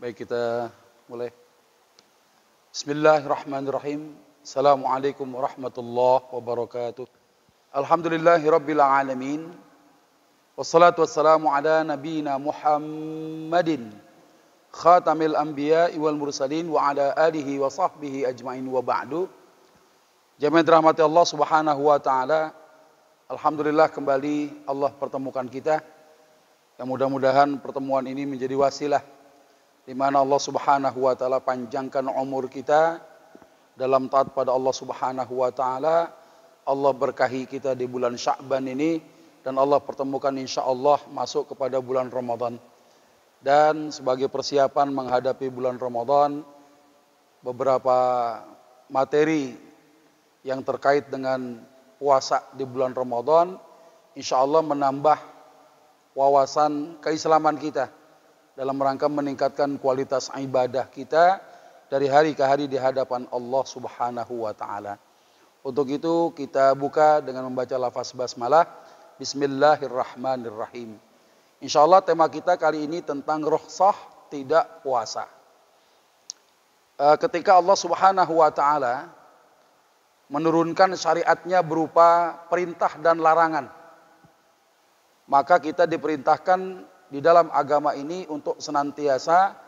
Baik, kita mulai. Bismillahirrahmanirrahim. Assalamualaikum warahmatullahi wabarakatuh. Alhamdulillahirabbil alamin. Wassalatu wassalamu ala nabiyyina Muhammadin khatamil anbiya'i wal mursalin wa ala alihi wa sahbihi ajmain wa ba'du. Jamaah dirahmati Allah Subhanahu wa taala. Alhamdulillah kembali Allah pertemukan kita. Yang mudah-mudahan pertemuan ini menjadi wasilah di mana Allah Subhanahu wa taala panjangkan umur kita dalam taat pada Allah Subhanahu wa taala. Allah berkahi kita di bulan Sya'ban ini dan Allah pertemukan insyaallah masuk kepada bulan Ramadan. Dan sebagai persiapan menghadapi bulan Ramadan, beberapa materi yang terkait dengan puasa di bulan Ramadan insyaallah menambah wawasan keislaman kita dalam rangka meningkatkan kualitas ibadah kita dari hari ke hari di hadapan Allah Subhanahu wa taala. Untuk itu kita buka dengan membaca lafaz basmalah. Bismillahirrahmanirrahim. Insyaallah tema kita kali ini tentang rukhsah tidak puasa. Ketika Allah Subhanahu wa taala menurunkan syariatnya berupa perintah dan larangan, maka kita diperintahkan di dalam agama ini untuk senantiasa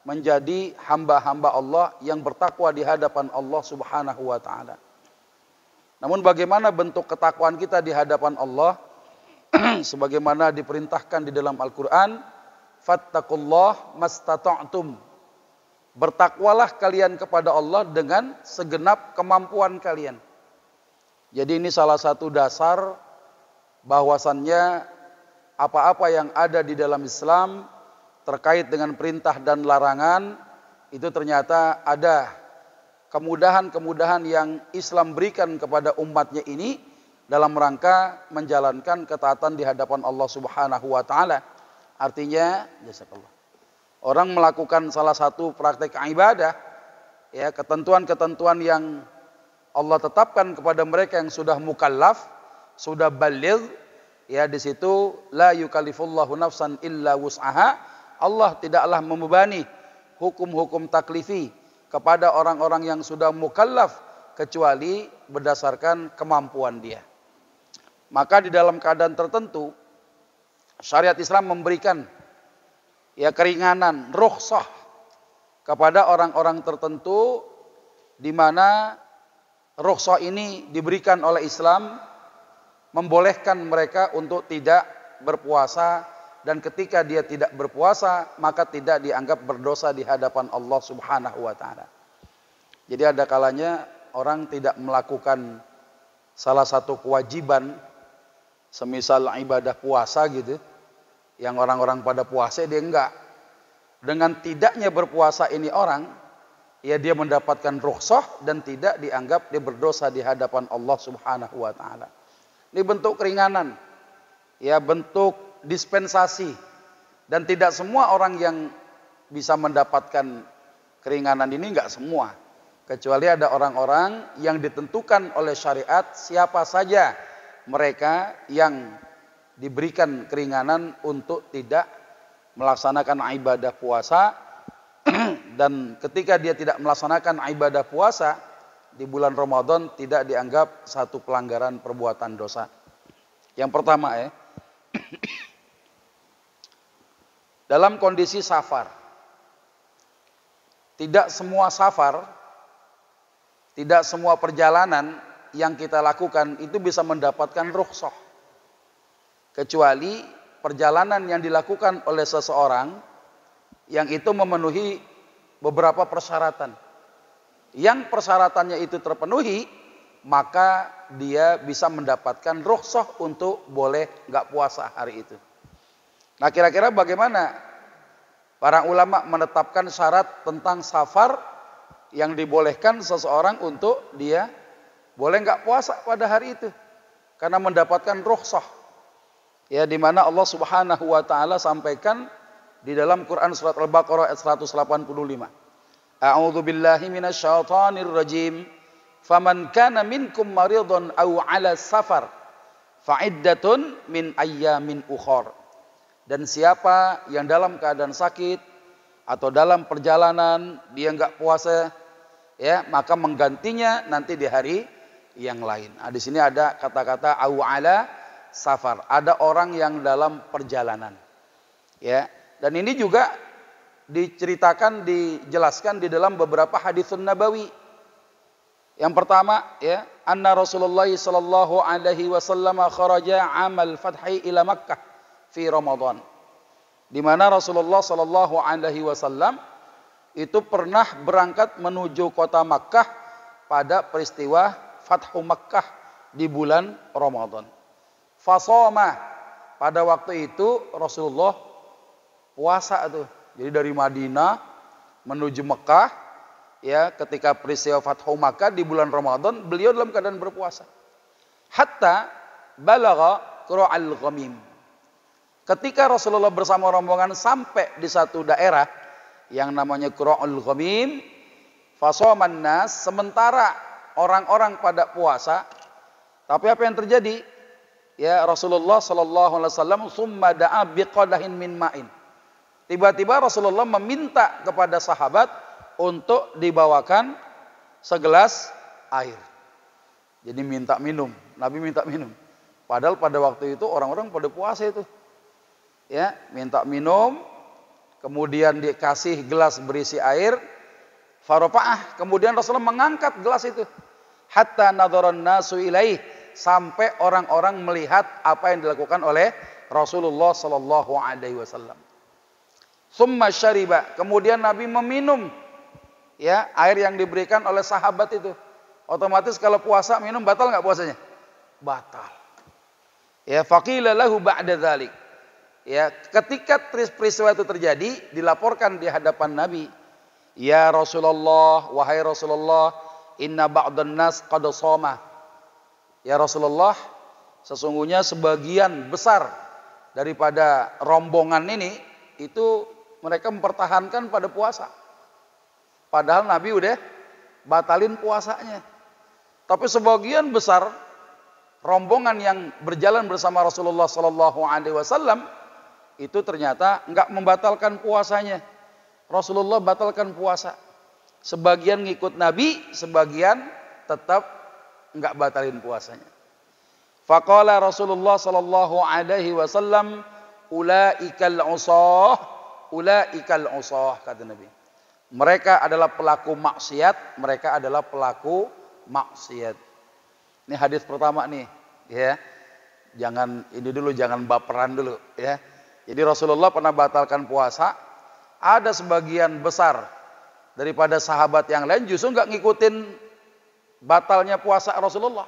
menjadi hamba-hamba Allah yang bertakwa di hadapan Allah Subhanahu wa taala. Namun bagaimana bentuk ketakwaan kita di hadapan Allah? Sebagaimana diperintahkan di dalam Al-Qur'an, fattaqullah mastata'tum. Bertakwalah kalian kepada Allah dengan segenap kemampuan kalian. Jadi ini salah satu dasar bahwasannya apa-apa yang ada di dalam Islam terkait dengan perintah dan larangan itu ternyata ada kemudahan-kemudahan yang Islam berikan kepada umatnya ini dalam rangka menjalankan ketaatan di hadapan Allah Subhanahu wa taala. Artinya, jazakallah, orang melakukan salah satu praktek ibadah, ya, ketentuan-ketentuan yang Allah tetapkan kepada mereka yang sudah mukallaf, sudah baligh. Ya, di situ la yukallifullahu nafsan illa wus'aha. Allah tidaklah membebani hukum-hukum taklifi kepada orang-orang yang sudah mukallaf kecuali berdasarkan kemampuan dia. Maka di dalam keadaan tertentu syariat Islam memberikan ya keringanan, rukhsah kepada orang-orang tertentu di mana rukhsah ini diberikan oleh Islam membolehkan mereka untuk tidak berpuasa, dan ketika dia tidak berpuasa maka tidak dianggap berdosa di hadapan Allah Subhanahu wa taala. Jadi ada kalanya orang tidak melakukan salah satu kewajiban, semisal ibadah puasa gitu, yang orang-orang pada puasa dia enggak. Dengan tidaknya berpuasa ini orang, ya dia mendapatkan rukhsah dan tidak dianggap dia berdosa di hadapan Allah Subhanahu wa taala. Ini bentuk keringanan, ya, bentuk dispensasi, dan tidak semua orang yang bisa mendapatkan keringanan ini, enggak semua, kecuali ada orang-orang yang ditentukan oleh syariat siapa saja mereka yang diberikan keringanan untuk tidak melaksanakan ibadah puasa. Dan ketika dia tidak melaksanakan ibadah puasa di bulan Ramadan tidak dianggap satu pelanggaran perbuatan dosa. Yang pertama ya, dalam kondisi safar. Tidak semua safar, tidak semua perjalanan yang kita lakukan itu bisa mendapatkan rukhsah. Kecuali perjalanan yang dilakukan oleh seseorang yang itu memenuhi beberapa persyaratan. Yang persyaratannya itu terpenuhi, maka dia bisa mendapatkan rukhsah untuk boleh nggak puasa hari itu. Nah, kira-kira bagaimana para ulama menetapkan syarat tentang safar yang dibolehkan seseorang untuk dia boleh nggak puasa pada hari itu karena mendapatkan rukhsah? Ya, di mana Allah Subhanahu wa taala sampaikan di dalam Quran surat Al-Baqarah ayat 185. A'udzu billahi minasyaitonir rajim. Faman kana minkum maridun aw 'ala safar fa'iddatun min ayyamin ukhar. Dan siapa yang dalam keadaan sakit atau dalam perjalanan dia nggak puasa, ya, maka menggantinya nanti di hari yang lain. Nah, di sini ada kata-kata au ala safar, ada orang yang dalam perjalanan. Ya, dan ini juga diceritakan, dijelaskan di dalam beberapa haditsun nabawi. Yang pertama, ya, anna Rasulullah sallallahu alaihi wasallam kharaja amal fathi ila Makkah fi Ramadan. Di mana Rasulullah sallallahu alaihi wasallam itu pernah berangkat menuju kota Makkah pada peristiwa Fathu Makkah di bulan Ramadan. Fasoma, pada waktu itu Rasulullah puasa tuh. Jadi dari Madinah menuju Mekah, ya, ketika peristiwa Fathu Makkah di bulan Ramadan, beliau dalam keadaan berpuasa. Hatta balagha qura'al ghamim. Ketika Rasulullah bersama rombongan sampai di satu daerah yang namanya qura'ul ghamim, fasoman nas, sementara orang-orang pada puasa, tapi apa yang terjadi? Ya, Rasulullah sallallahu alaihi wasallam summa da'a biqadahin min ma'in. Tiba-tiba Rasulullah meminta kepada sahabat untuk dibawakan segelas air. Jadi minta minum, Nabi minta minum. Padahal pada waktu itu orang-orang pada puasa itu. Ya, minta minum, kemudian dikasih gelas berisi air. Farafa'ah, kemudian Rasulullah mengangkat gelas itu. Hatta nadharan nasu ilaih, sampai orang-orang melihat apa yang dilakukan oleh Rasulullah sallallahu alaihi wasallam. Summa syariba, kemudian Nabi meminum, ya, air yang diberikan oleh sahabat itu. Otomatis kalau puasa minum batal nggak puasanya? Batal. Ya, faqila lahu ba'da dzalik. Ya, ketika peristiwa itu terjadi, dilaporkan di hadapan Nabi, ya Rasulullah, wahai Rasulullah, inna ba'dan nas qad shoma. Ya Rasulullah, sesungguhnya sebagian besar daripada rombongan ini itu mereka mempertahankan pada puasa. Padahal Nabi udah batalin puasanya. Tapi sebagian besar rombongan yang berjalan bersama Rasulullah sallallahu alaihi wasallam itu ternyata enggak membatalkan puasanya. Rasulullah batalkan puasa. Sebagian ngikut Nabi, sebagian tetap enggak batalin puasanya. Faqala Rasulullah sallallahu alaihi wasallam, ulaikal usah, ulaikal usah, kata Nabi. Mereka adalah pelaku maksiat, mereka adalah pelaku maksiat. Ini hadis pertama nih, ya. Jangan ini dulu, jangan baperan dulu, ya. Jadi Rasulullah pernah batalkan puasa, ada sebagian besar daripada sahabat yang lain justru nggak ngikutin batalnya puasa Rasulullah.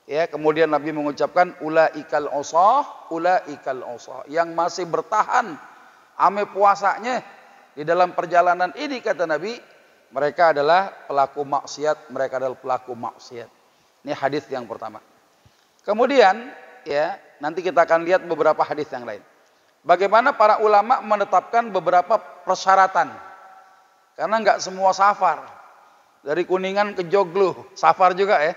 Ya, kemudian Nabi mengucapkan ulaikal usah, ulaikal usah, yang masih bertahan ame puasanya di dalam perjalanan ini, kata Nabi, mereka adalah pelaku maksiat, mereka adalah pelaku maksiat. Ini hadis yang pertama. Kemudian, ya, nanti kita akan lihat beberapa hadis yang lain. Bagaimana para ulama menetapkan beberapa persyaratan. Karena nggak semua safar. Dari Kuningan ke Joglo, safar juga ya.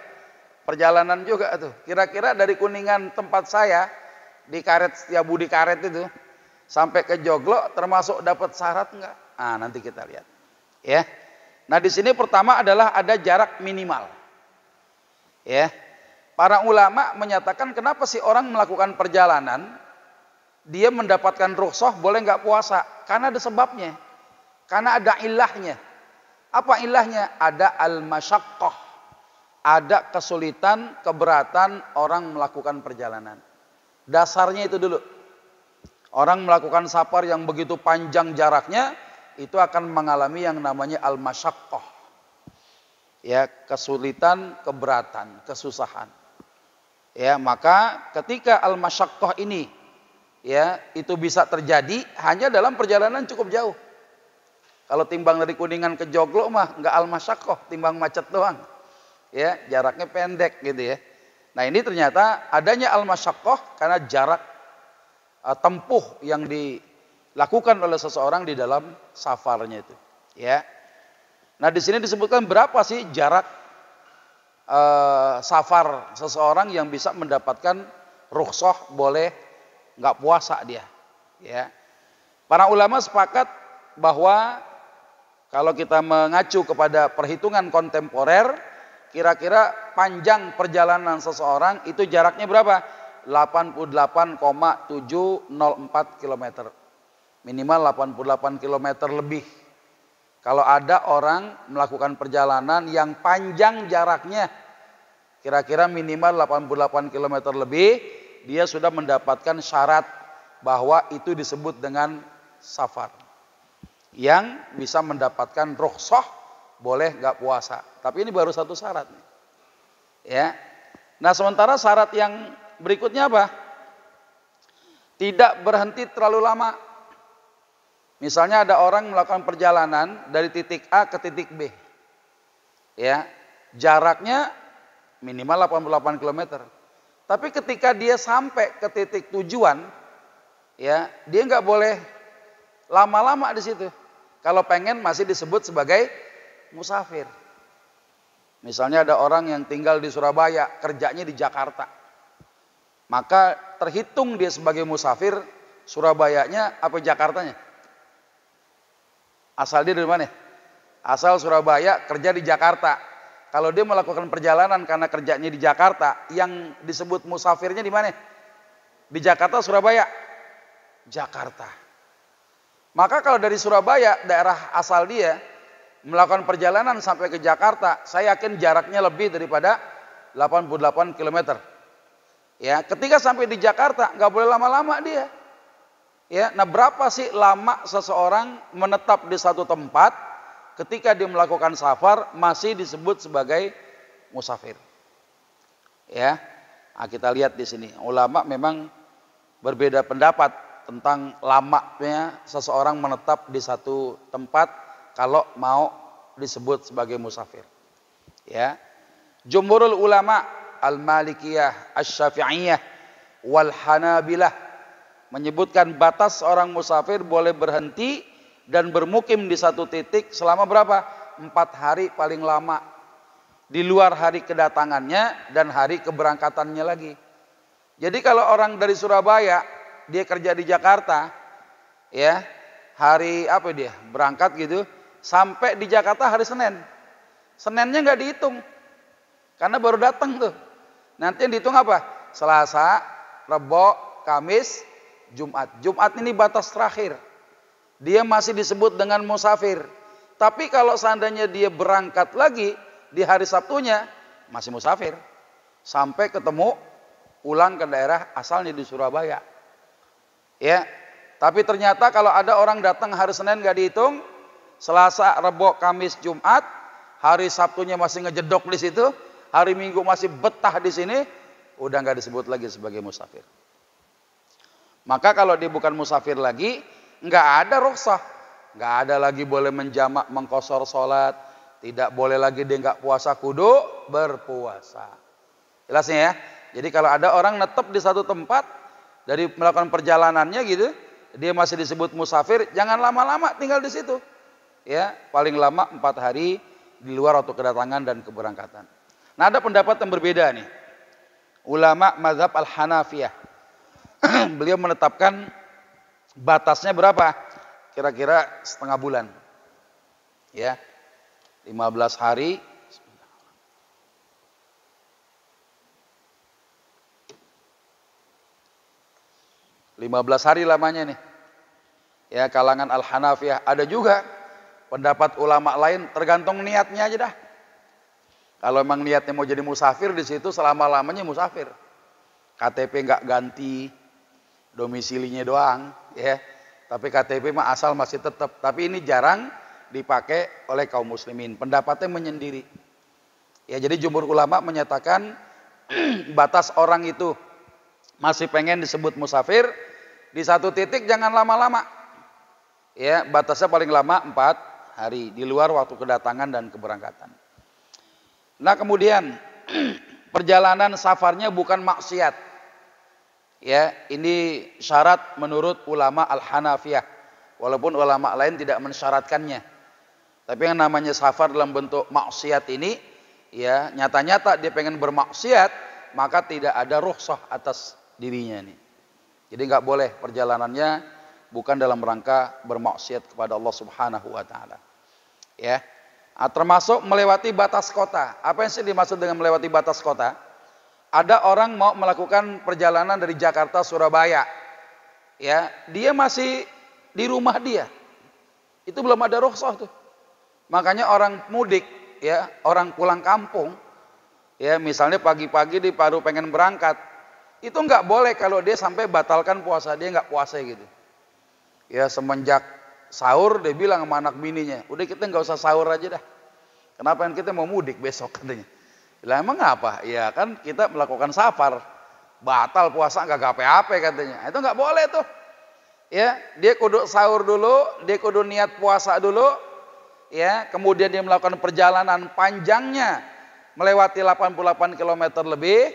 Perjalanan juga tuh. Kira-kira dari Kuningan tempat saya, di Karet, Setiabudi Karet itu, sampai ke Joglo termasuk dapat syarat nggak? Ah, nanti kita lihat. Ya. Nah, di sini pertama adalah ada jarak minimal. Ya. Para ulama menyatakan kenapa sih orang melakukan perjalanan dia mendapatkan rukhsah boleh nggak puasa? Karena ada sebabnya. Karena ada ilahnya. Apa ilahnya? Ada al-masyaqqah. Ada kesulitan, keberatan orang melakukan perjalanan. Dasarnya itu dulu. Orang melakukan safar yang begitu panjang jaraknya, itu akan mengalami yang namanya al-masyaqqah. Ya, kesulitan, keberatan, kesusahan. Ya, maka ketika al-masyaqqah ini, ya, itu bisa terjadi hanya dalam perjalanan cukup jauh. Kalau timbang dari Kuningan ke Joglo mah enggak al-masyaqqah, timbang macet doang. Ya, jaraknya pendek gitu ya. Nah, ini ternyata adanya al-masyaqqah karena jarak tempuh yang dilakukan oleh seseorang di dalam safarnya itu, ya. Nah, di sini disebutkan berapa sih jarak safar seseorang yang bisa mendapatkan rukhsah boleh nggak puasa dia, ya. Para ulama sepakat bahwa kalau kita mengacu kepada perhitungan kontemporer, kira-kira panjang perjalanan seseorang itu jaraknya berapa? 88,704 km. Minimal 88 km lebih. Kalau ada orang melakukan perjalanan yang panjang jaraknya, kira-kira minimal 88 km lebih, dia sudah mendapatkan syarat bahwa itu disebut dengan safar. Yang bisa mendapatkan rukhsah, boleh nggak puasa. Tapi ini baru satu syarat. Ya. Nah, sementara syarat yang berikutnya apa? Tidak berhenti terlalu lama. Misalnya ada orang melakukan perjalanan dari titik A ke titik B. Ya, jaraknya minimal 88 km. Tapi ketika dia sampai ke titik tujuan, ya, dia nggak boleh lama-lama di situ. Kalau pengen masih disebut sebagai musafir. Misalnya ada orang yang tinggal di Surabaya, kerjanya di Jakarta. Maka terhitung dia sebagai musafir, Surabayanya apa Jakartanya? Asal dia dari mana? Asal Surabaya, kerja di Jakarta. Kalau dia melakukan perjalanan karena kerjanya di Jakarta, yang disebut musafirnya di mana? Di Jakarta, Surabaya? Jakarta. Maka kalau dari Surabaya, daerah asal dia, melakukan perjalanan sampai ke Jakarta, saya yakin jaraknya lebih daripada 88 km. Ya, ketika sampai di Jakarta, nggak boleh lama-lama dia. Ya, nah berapa sih lama seseorang menetap di satu tempat ketika dia melakukan safar masih disebut sebagai musafir? Ya, nah kita lihat di sini ulama memang berbeda pendapat tentang lamanya seseorang menetap di satu tempat kalau mau disebut sebagai musafir. Ya, jumhurul ulama al-Malikiyah, asy-Syafi'iyah, wal Hanabilah menyebutkan batas orang musafir boleh berhenti dan bermukim di satu titik selama berapa? 4 hari paling lama. Di luar hari kedatangannya dan hari keberangkatannya lagi. Jadi kalau orang dari Surabaya, dia kerja di Jakarta, ya, hari apa dia? Berangkat gitu, sampai di Jakarta hari Senin. Seninnya nggak dihitung. Karena baru datang tuh. Nanti yang dihitung apa? Selasa, Rebo, Kamis, Jumat. Jumat ini batas terakhir. Dia masih disebut dengan musafir. Tapi kalau seandainya dia berangkat lagi di hari Sabtunya, masih musafir. Sampai ketemu pulang ke daerah asalnya di Surabaya. Ya. Tapi ternyata kalau ada orang datang hari Senin gak dihitung, Selasa, Rebo, Kamis, Jumat, hari Sabtunya masih ngejedok di situ, hari Minggu masih betah di sini, udah gak disebut lagi sebagai musafir. Maka kalau dia bukan musafir lagi, nggak ada rukhsah, nggak ada lagi boleh menjamak, mengqashar sholat, tidak boleh lagi dia nggak puasa, kudu berpuasa. Jelasnya ya. Jadi kalau ada orang netep di satu tempat dari melakukan perjalanannya gitu, dia masih disebut musafir, jangan lama-lama tinggal di situ. Ya, paling lama 4 hari di luar waktu kedatangan dan keberangkatan. Nah, ada pendapat yang berbeda nih. Ulama mazhab Al-Hanafiyah. Beliau menetapkan batasnya berapa? Kira-kira setengah bulan. Ya. 15 hari. 15 hari lamanya nih. Ya, kalangan Al-Hanafiyah. Ada juga pendapat ulama lain, tergantung niatnya aja dah. Kalau memang niatnya mau jadi musafir, di situ selama-lamanya musafir. KTP nggak ganti, domisilinya doang, ya. Tapi KTP mah asal masih tetap. Tapi ini jarang dipakai oleh kaum muslimin. Pendapatnya menyendiri. Ya, jadi jumhur ulama menyatakan batas orang itu masih pengen disebut musafir, di satu titik jangan lama-lama. Ya, batasnya paling lama 4 hari di luar waktu kedatangan dan keberangkatan. Nah, kemudian perjalanan safarnya bukan maksiat. Ya, ini syarat menurut ulama Al-Hanafiyah. Walaupun ulama lain tidak mensyaratkannya. Tapi yang namanya safar dalam bentuk maksiat ini, ya nyata-nyata dia pengen bermaksiat, maka tidak ada rukhsah atas dirinya nih. Jadi nggak boleh perjalanannya bukan dalam rangka bermaksiat kepada Allah Subhanahu wa taala. Ya. Termasuk melewati batas kota. Apa yang dimaksud dengan melewati batas kota? Ada orang mau melakukan perjalanan dari Jakarta Surabaya. Ya, dia masih di rumah dia. Itu belum ada rukhsah tuh. Makanya orang mudik, ya, orang pulang kampung, ya, misalnya pagi-pagi dia baru pengen berangkat, itu nggak boleh kalau dia sampai batalkan puasa, dia nggak puasa gitu. Ya, semenjak sahur dia bilang sama anak bininya, udah kita nggak usah sahur aja dah. Kenapa kan kita mau mudik besok katanya. Lah emang apa? Ya kan kita melakukan safar, batal puasa nggak gape-gape katanya. Itu nggak boleh tuh. Ya, dia kudu sahur dulu, dia kudu niat puasa dulu, ya, kemudian dia melakukan perjalanan panjangnya melewati 88 km lebih,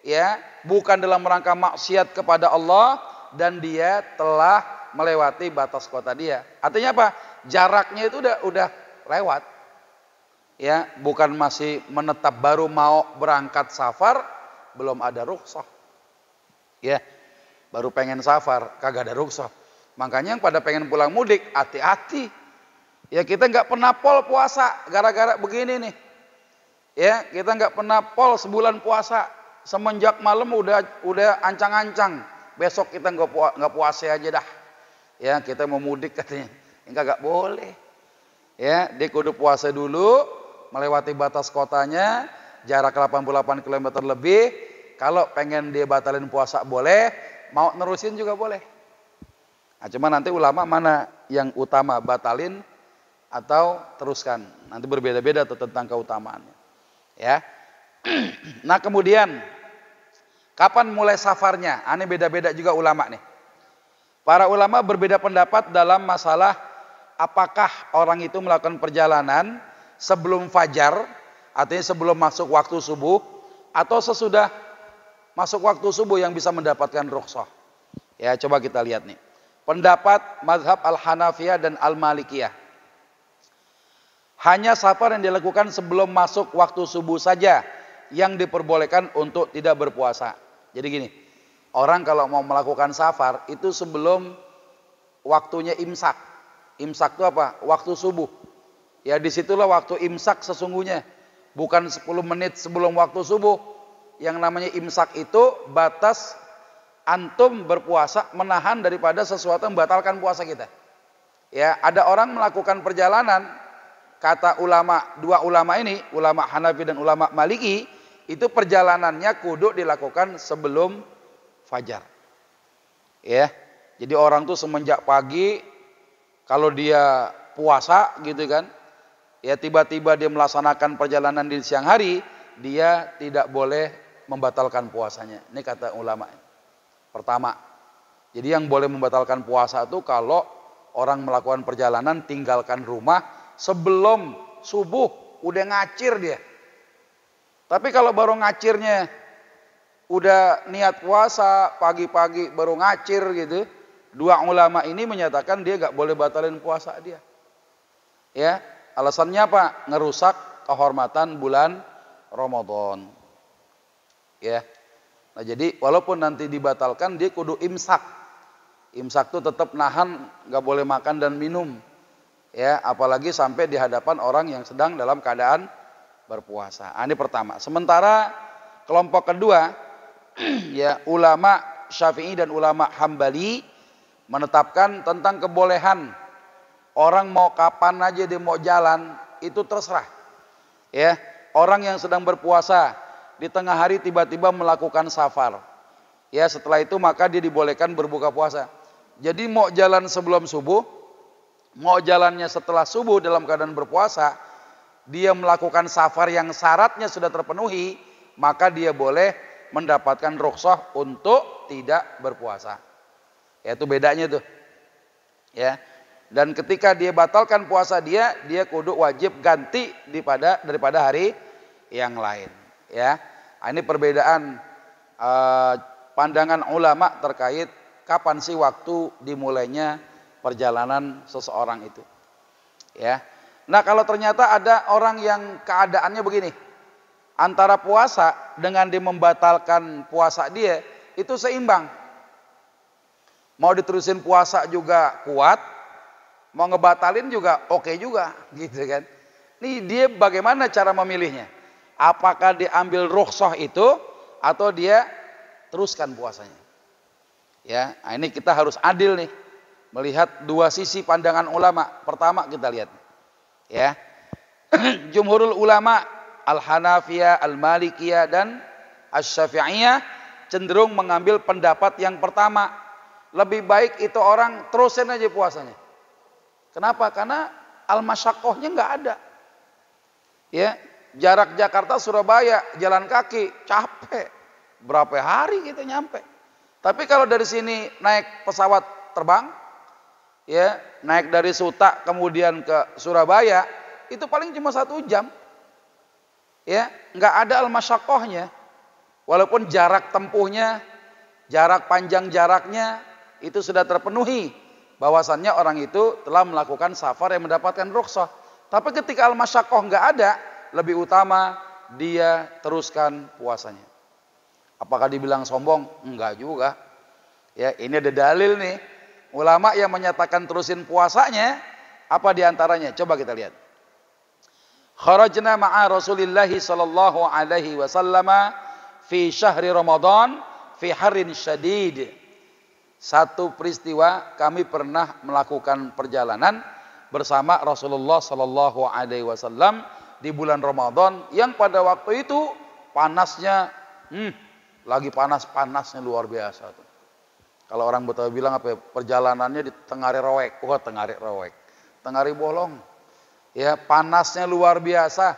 ya, bukan dalam rangka maksiat kepada Allah, dan dia telah melewati batas kota dia. Artinya apa? Jaraknya itu udah lewat. Ya, bukan masih menetap baru mau berangkat safar, belum ada rukhsah. Ya, baru pengen safar, kagak ada rukhsah. Makanya yang pada pengen pulang mudik, hati-hati. Ya, kita nggak pernah pol puasa gara-gara begini nih. Ya, kita nggak pernah pol sebulan puasa, semenjak malam udah ancang-ancang. Besok kita nggak puasa aja dah. Ya, kita mau mudik katanya. Enggak boleh. Ya, dia kudu puasa dulu, melewati batas kotanya, jarak 88 km lebih. Kalau pengen dia batalin puasa boleh, mau nerusin juga boleh. Nah, cuma nanti ulama mana yang utama, batalin atau teruskan. Nanti berbeda-beda tentang keutamaannya. Ya. Nah, kemudian kapan mulai safarnya? Ini beda-beda juga ulama nih. Para ulama berbeda pendapat dalam masalah apakah orang itu melakukan perjalanan sebelum fajar, artinya sebelum masuk waktu subuh, atau sesudah masuk waktu subuh yang bisa mendapatkan rukhsah. Ya, coba kita lihat nih. Pendapat mazhab Al-Hanafiyah dan Al-Malikiyah. Hanya safar yang dilakukan sebelum masuk waktu subuh saja yang diperbolehkan untuk tidak berpuasa. Jadi gini, orang kalau mau melakukan safar itu sebelum waktunya imsak. Imsak itu apa? Waktu subuh. Ya, disitulah waktu imsak sesungguhnya. Bukan 10 menit sebelum waktu subuh. Yang namanya imsak itu batas antum berpuasa menahan daripada sesuatu yang membatalkan puasa kita. Ya, ada orang melakukan perjalanan, kata ulama, dua ulama ini, ulama Hanafi dan ulama Maliki, itu perjalanannya kudu dilakukan sebelum fajar. Ya. Jadi orang tuh semenjak pagi kalau dia puasa gitu kan, ya tiba-tiba dia melaksanakan perjalanan di siang hari, dia tidak boleh membatalkan puasanya. Ini kata ulama. Pertama, jadi yang boleh membatalkan puasa itu kalau orang melakukan perjalanan tinggalkan rumah sebelum subuh, udah ngacir dia. Tapi kalau baru ngacirnya udah niat puasa pagi-pagi baru ngacir gitu, dua ulama ini menyatakan dia gak boleh batalin puasa dia. Ya, alasannya apa? Ngerusak kehormatan bulan Ramadan. Ya. Nah, jadi walaupun nanti dibatalkan dia kudu imsak. Imsak itu tetap nahan, gak boleh makan dan minum. Ya, apalagi sampai di hadapan orang yang sedang dalam keadaan berpuasa. Ini pertama. Sementara kelompok kedua, ya, ulama Syafi'i dan ulama Hambali menetapkan tentang kebolehan orang mau kapan aja dia mau jalan itu terserah. Ya, orang yang sedang berpuasa di tengah hari tiba-tiba melakukan safar. Ya, setelah itu maka dia dibolehkan berbuka puasa. Jadi mau jalan sebelum subuh, mau jalannya setelah subuh dalam keadaan berpuasa, dia melakukan safar yang syaratnya sudah terpenuhi, maka dia boleh mendapatkan rukhsah untuk tidak berpuasa. Ya, itu bedanya tuh. Ya. Dan ketika dia batalkan puasa dia kudu wajib ganti daripada hari yang lain. Ya. Ini perbedaan pandangan ulama terkait kapan sih waktu dimulainya perjalanan seseorang itu. Ya. Nah, kalau ternyata ada orang yang keadaannya begini, antara puasa dengan dia membatalkan puasa dia itu seimbang. Mau diterusin puasa juga kuat, mau ngebatalin juga oke juga, gitu kan. Ini dia bagaimana cara memilihnya? Apakah diambil rukhsah itu atau dia teruskan puasanya? Ya, nah ini kita harus adil nih, melihat dua sisi pandangan ulama. Pertama kita lihat, ya, jumhurul ulama Al-Hanafiyah, Al-Malikiyah dan Asy-Syafi'iyah cenderung mengambil pendapat yang pertama. Lebih baik itu orang terusin aja puasanya. Kenapa? Karena al-masyaqqahnya nggak ada. Ya, jarak Jakarta Surabaya jalan kaki capek. Berapa hari kita nyampe. Tapi kalau dari sini naik pesawat terbang, ya, naik dari Suta kemudian ke Surabaya, itu paling cuma 1 jam. Ya, nggak ada al-masyaqqahnya. Walaupun jarak tempuhnya, jarak panjang jaraknya itu sudah terpenuhi, bahwasannya orang itu telah melakukan safar yang mendapatkan rukhsah. Tapi ketika al-masyaqqah nggak ada, lebih utama dia teruskan puasanya. Apakah dibilang sombong? Enggak juga. Ya, ini ada dalil nih. Ulama yang menyatakan terusin puasanya, apa diantaranya? Coba kita lihat. Kharajna ma'a Rasulillahi sallallahu alaihi wasallam fi syahri Ramadan fi harrin syadid. Satu peristiwa kami pernah melakukan perjalanan bersama Rasulullah sallallahu alaihi wasallam di bulan Ramadan yang pada waktu itu panasnya lagi panas-panasnya luar biasa tuh. Kalau orang Betawi bilang apa ya, perjalanannya di Tengari Rowek. Wah, Tengari Rowek. Tengari Bolong. Ya, panasnya luar biasa.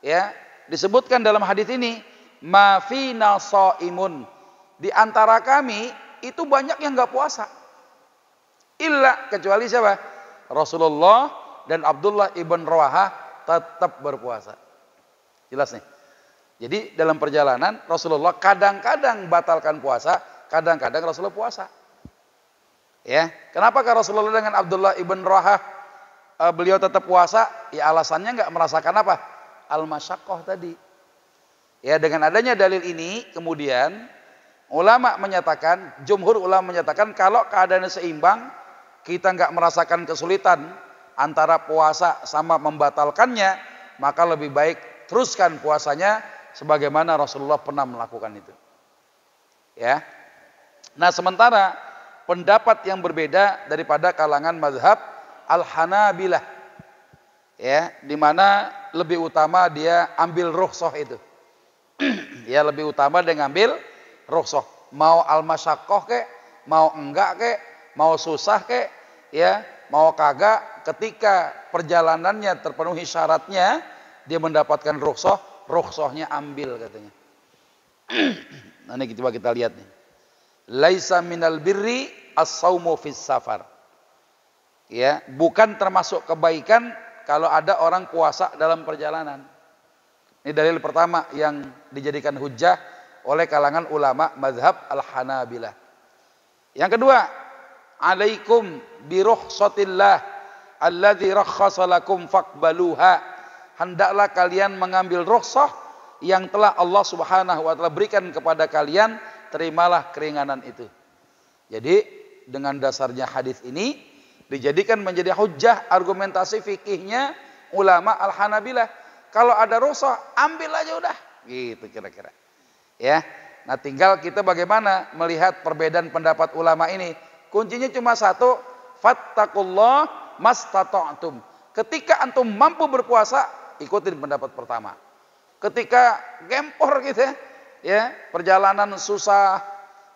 Ya, disebutkan dalam hadis ini, ma fina shaimun. Di antara kami itu banyak yang enggak puasa. Illa, kecuali siapa? Rasulullah dan Abdullah ibn Rawahah tetap berpuasa. Jelas nih. Jadi dalam perjalanan Rasulullah kadang-kadang batalkan puasa, kadang-kadang Rasulullah puasa. Ya, kenapa Rasulullah dengan Abdullah ibn Rawahah beliau tetap puasa? Ya alasannya enggak merasakan apa? Al-masyaqqah tadi. Ya, dengan adanya dalil ini kemudian ulama menyatakan, jumhur ulama menyatakan kalau keadaannya seimbang, kita enggak merasakan kesulitan antara puasa sama membatalkannya, maka lebih baik teruskan puasanya sebagaimana Rasulullah pernah melakukan itu. Ya. Nah, sementara pendapat yang berbeda daripada kalangan mazhab Al-Hanabilah, ya, di mana lebih utama dia ambil rukhsah itu. Ya, lebih utama dia ngambil rukhsah. Mau al-masyaqqah kek, mau enggak kek, mau susah kek, ya, mau kagak, ketika perjalanannya terpenuhi syaratnya, dia mendapatkan rukhsah, rukhsahnya ambil katanya. Nanti coba kita lihat nih. Laisa minal birri as-saumu fis safar. Ya, bukan termasuk kebaikan kalau ada orang puasa dalam perjalanan. Ini dalil pertama yang dijadikan hujjah oleh kalangan ulama mazhab Al-Hanabilah. Yang kedua, alaikum bi rukhsatillah alladzi rakhkhasa lakum faqbaluha. Hendaklah kalian mengambil rukhsah yang telah Allah Subhanahu wa taala berikan kepada kalian, terimalah keringanan itu. Jadi dengan dasarnya hadis ini dijadikan menjadi hujjah argumentasi fikihnya ulama Al-Hanabilah. Kalau ada rukhsah, ambil aja udah. Gitu kira-kira. Ya. Nah, tinggal kita bagaimana melihat perbedaan pendapat ulama ini. Kuncinya cuma satu, fattaqullah mastata'tum. Ketika antum mampu berpuasa, ikutin pendapat pertama. Ketika gempor gitu ya, perjalanan susah,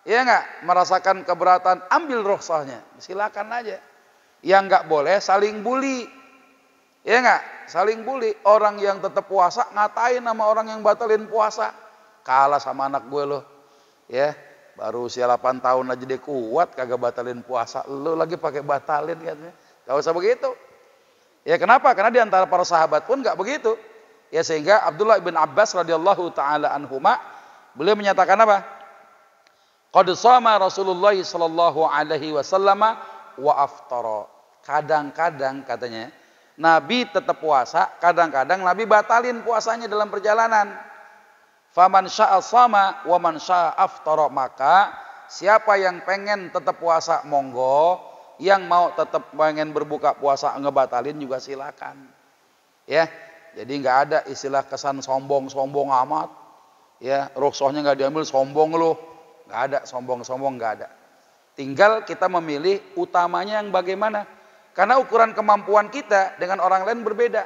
ya enggak, merasakan keberatan, ambil rukhsahnya. Silakan aja. Yang enggak boleh saling bully. Ya enggak, saling bully. Orang yang tetap puasa ngatain sama orang yang batalin puasa. Kalah sama anak gue loh. Ya, baru usia 8 tahun aja dia kuat kagak batalin puasa. Lu lagi pakai batalin katanya. Gak usah begitu. Ya kenapa? Karena di antara para sahabat pun enggak begitu. Ya sehingga Abdullah bin Abbas radhiyallahu taala anhuma beliau menyatakan apa? Qad shama Rasulullah sallallahu alaihi wasallam wa aftara. Kadang-kadang katanya Nabi tetap puasa, kadang-kadang Nabi batalin puasanya dalam perjalanan. Faman syaa shama wa man syaa aftara, maka siapa yang pengen tetap puasa monggo, yang mau tetap pengen berbuka puasa ngebatalin juga silakan. Ya, jadi nggak ada istilah kesan sombong amat. Ya, rukhsahnya nggak diambil, sombong loh. Nggak ada sombong nggak ada. Tinggal kita memilih utamanya yang bagaimana. Karena ukuran kemampuan kita dengan orang lain berbeda.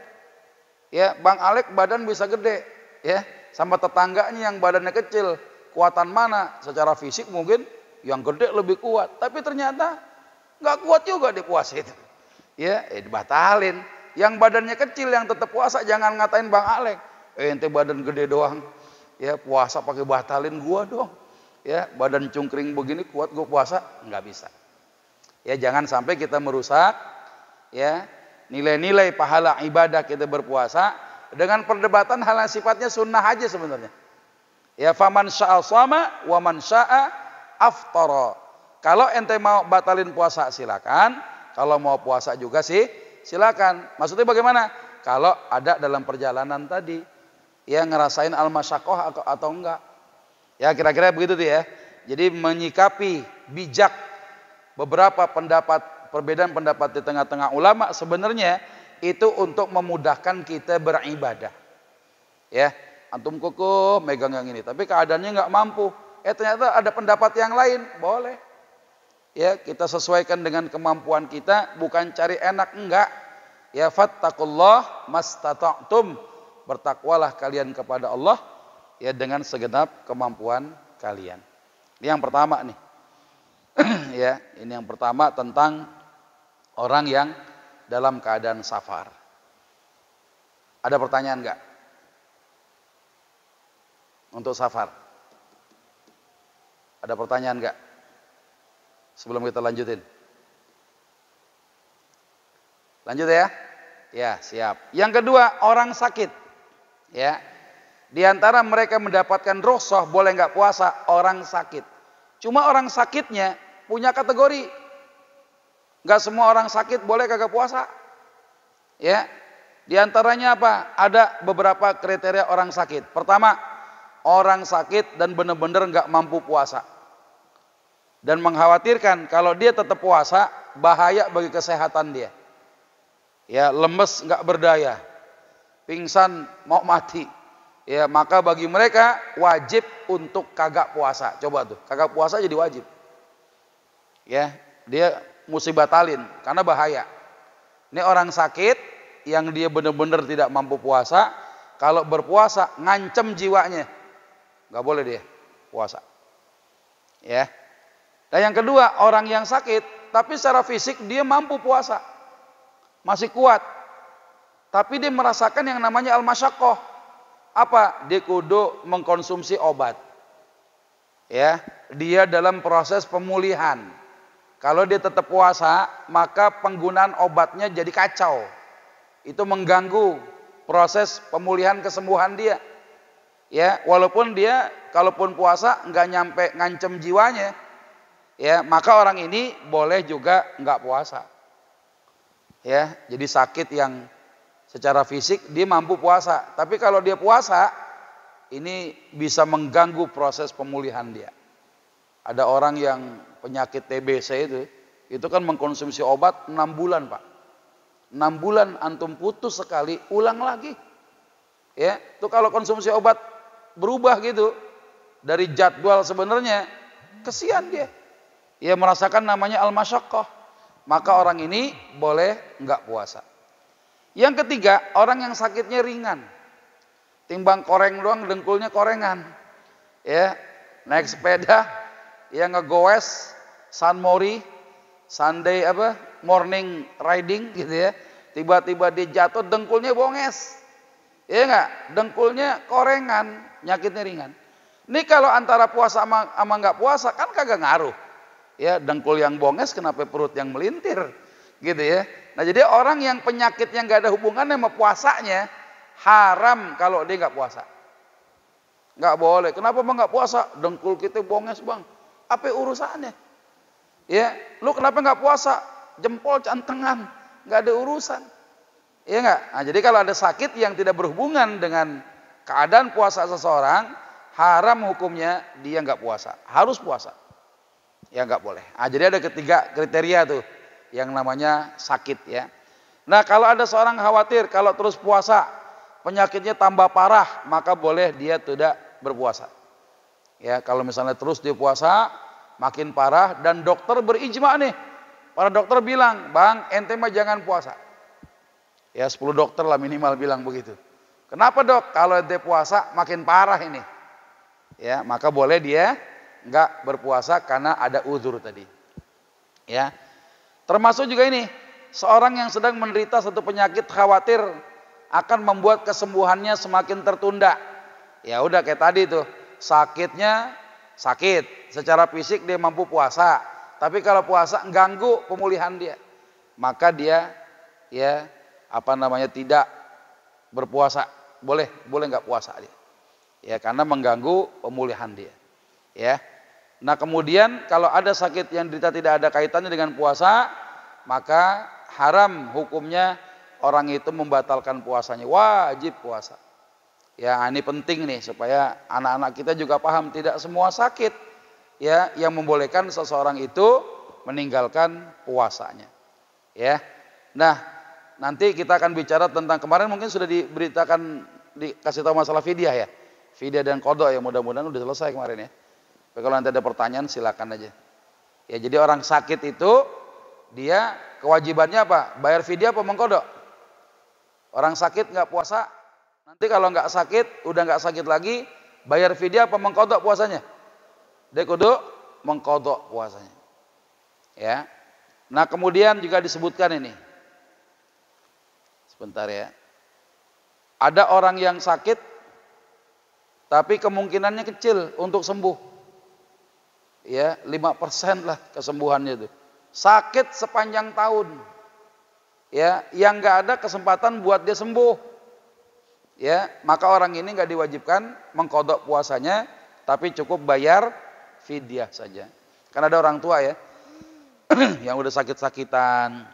Ya, Bang Alek badan bisa gede, ya, sama tetangganya yang badannya kecil. Kuatan mana? Secara fisik mungkin yang gede lebih kuat, tapi ternyata nggak kuat juga di puasa itu. Ya, dibatalin. Yang badannya kecil yang tetap puasa jangan ngatain Bang Alek. Ente badan gede doang. Ya, puasa pakai batalin gua dong. Ya, badan cungkring begini kuat gua puasa, nggak bisa. Ya, jangan sampai kita merusak ya nilai-nilai pahala ibadah kita berpuasa dengan perdebatan hal yang sifatnya sunnah aja sebenarnya. Ya, faman syaa shama wa man syaa aftara. Kalau ente mau batalin puasa silakan, kalau mau puasa juga sih silakan. Maksudnya bagaimana? Kalau ada dalam perjalanan tadi ya ngerasain al-masyaqqah atau enggak. Ya, kira-kira begitu tuh ya. Jadi menyikapi bijak beberapa perbedaan pendapat di tengah-tengah ulama sebenarnya itu untuk memudahkan kita beribadah. Ya, antum kukuh megang yang ini, tapi keadaannya nggak mampu. Ternyata ada pendapat yang lain, boleh. Ya, kita sesuaikan dengan kemampuan kita, bukan cari enak, enggak. Ya, fattaqullah mastata'tum. Bertakwalah kalian kepada Allah ya dengan segenap kemampuan kalian. Ini yang pertama nih. Ya, ini yang pertama tentang orang yang dalam keadaan safar. Ada pertanyaan enggak? Untuk safar. Ada pertanyaan enggak? Sebelum kita lanjutin. Lanjut ya? Ya, siap. Yang kedua, orang sakit. Ya. Di antara mereka mendapatkan rukhsah boleh enggak puasa orang sakit. Cuma orang sakitnya punya kategori. Enggak semua orang sakit boleh kagak puasa. Ya. Di antaranya apa? Ada beberapa kriteria orang sakit. Pertama, orang sakit dan benar-benar enggak mampu puasa. Dan mengkhawatirkan kalau dia tetap puasa bahaya bagi kesehatan dia. Ya, lemes enggak berdaya. Pingsan mau mati. Ya, maka bagi mereka wajib untuk kagak puasa. Coba tuh, kagak puasa jadi wajib. Ya, dia mesti batalin karena bahaya. Ini orang sakit yang dia benar-benar tidak mampu puasa, kalau berpuasa ngancem jiwanya. Enggak boleh dia puasa. Ya. Dan yang kedua, orang yang sakit tapi secara fisik dia mampu puasa. Masih kuat. Tapi dia merasakan yang namanya al-masyaqqah. Apa? Dia kudu mengkonsumsi obat. Ya, dia dalam proses pemulihan. Kalau dia tetap puasa, maka penggunaan obatnya jadi kacau. Itu mengganggu proses pemulihan kesembuhan dia. Ya, walaupun dia kalaupun puasa enggak nyampe ngancem jiwanya, ya, maka orang ini boleh juga enggak puasa. Ya, jadi sakit yang secara fisik dia mampu puasa, tapi kalau dia puasa ini bisa mengganggu proses pemulihan dia. Ada orang yang penyakit TBC itu kan mengkonsumsi obat 6 bulan, Pak. 6 bulan antum putus sekali, ulang lagi. Ya, itu kalau konsumsi obat berubah gitu dari jadwal sebenarnya, kesian dia. Ia merasakan namanya al-masyaqqah. Maka orang ini boleh enggak puasa. Yang ketiga, orang yang sakitnya ringan. Timbang koreng doang, dengkulnya korengan. Ya, naik sepeda, ya ngegoes, Sunmori, Sunday morning riding gitu ya. Tiba-tiba dia jatuh, dengkulnya bonges. Ya enggak, dengkulnya korengan, nyakitnya ringan. Ini kalau antara puasa sama enggak puasa kan kagak ngaruh. Ya, dengkul yang bonges kenapa perut yang melintir gitu ya. Nah, jadi orang yang penyakitnya nggak ada hubungannya sama puasanya, haram kalau dia nggak puasa. Nggak boleh. Kenapa bang nggak puasa? Dengkul kita bonges bang. Apa urusannya? Ya, lu kenapa nggak puasa? Jempol cantengan, nggak ada urusan. Iya nggak? Nah, jadi kalau ada sakit yang tidak berhubungan dengan keadaan puasa seseorang, haram hukumnya dia nggak puasa. Harus puasa. Ya nggak boleh. Ah, jadi ada ketiga kriteria tuh yang namanya sakit ya. Nah kalau ada seorang khawatir kalau terus puasa penyakitnya tambah parah, maka boleh dia tidak berpuasa. Ya kalau misalnya terus dia puasa makin parah dan dokter berijma nih. Para dokter bilang, "Bang, ente mah jangan puasa." Ya 10 dokter lah minimal bilang begitu. Kenapa dok? Kalau ente puasa makin parah ini. Ya, maka boleh dia enggak berpuasa karena ada uzur tadi. Ya. Termasuk juga ini, seorang yang sedang menderita satu penyakit khawatir akan membuat kesembuhannya semakin tertunda. Ya udah kayak tadi tuh, sakitnya sakit, secara fisik dia mampu puasa, tapi kalau puasa ganggu pemulihan dia, maka dia ya tidak berpuasa. Boleh nggak puasa dia. Ya karena mengganggu pemulihan dia. Ya. Nah kemudian kalau ada sakit yang tidak ada kaitannya dengan puasa, maka haram hukumnya orang itu membatalkan puasanya, wajib puasa. Ya ini penting nih supaya anak-anak kita juga paham tidak semua sakit ya yang membolehkan seseorang itu meninggalkan puasanya. Ya. Nah, nanti kita akan bicara tentang kemarin mungkin sudah diberitakan dikasih tahu masalah fidyah ya. Fidyah dan qada ya mudah-mudahan udah selesai kemarin ya. Tapi kalau nanti ada pertanyaan silakan aja. Ya jadi orang sakit itu dia kewajibannya apa? Bayar fidyah apa mengqada? Orang sakit nggak puasa, nanti kalau nggak sakit, udah nggak sakit lagi, bayar fidyah apa mengqada puasanya? Dia kudu mengqada puasanya. Ya. Nah, kemudian juga disebutkan ini. Sebentar ya. Ada orang yang sakit tapi kemungkinannya kecil untuk sembuh. Ya, 5% lah kesembuhannya itu. Sakit sepanjang tahun. Ya, yang enggak ada kesempatan buat dia sembuh. Ya, maka orang ini enggak diwajibkan mengqada puasanya, tapi cukup bayar fidyah saja. Karena ada orang tua ya yang udah sakit-sakitan.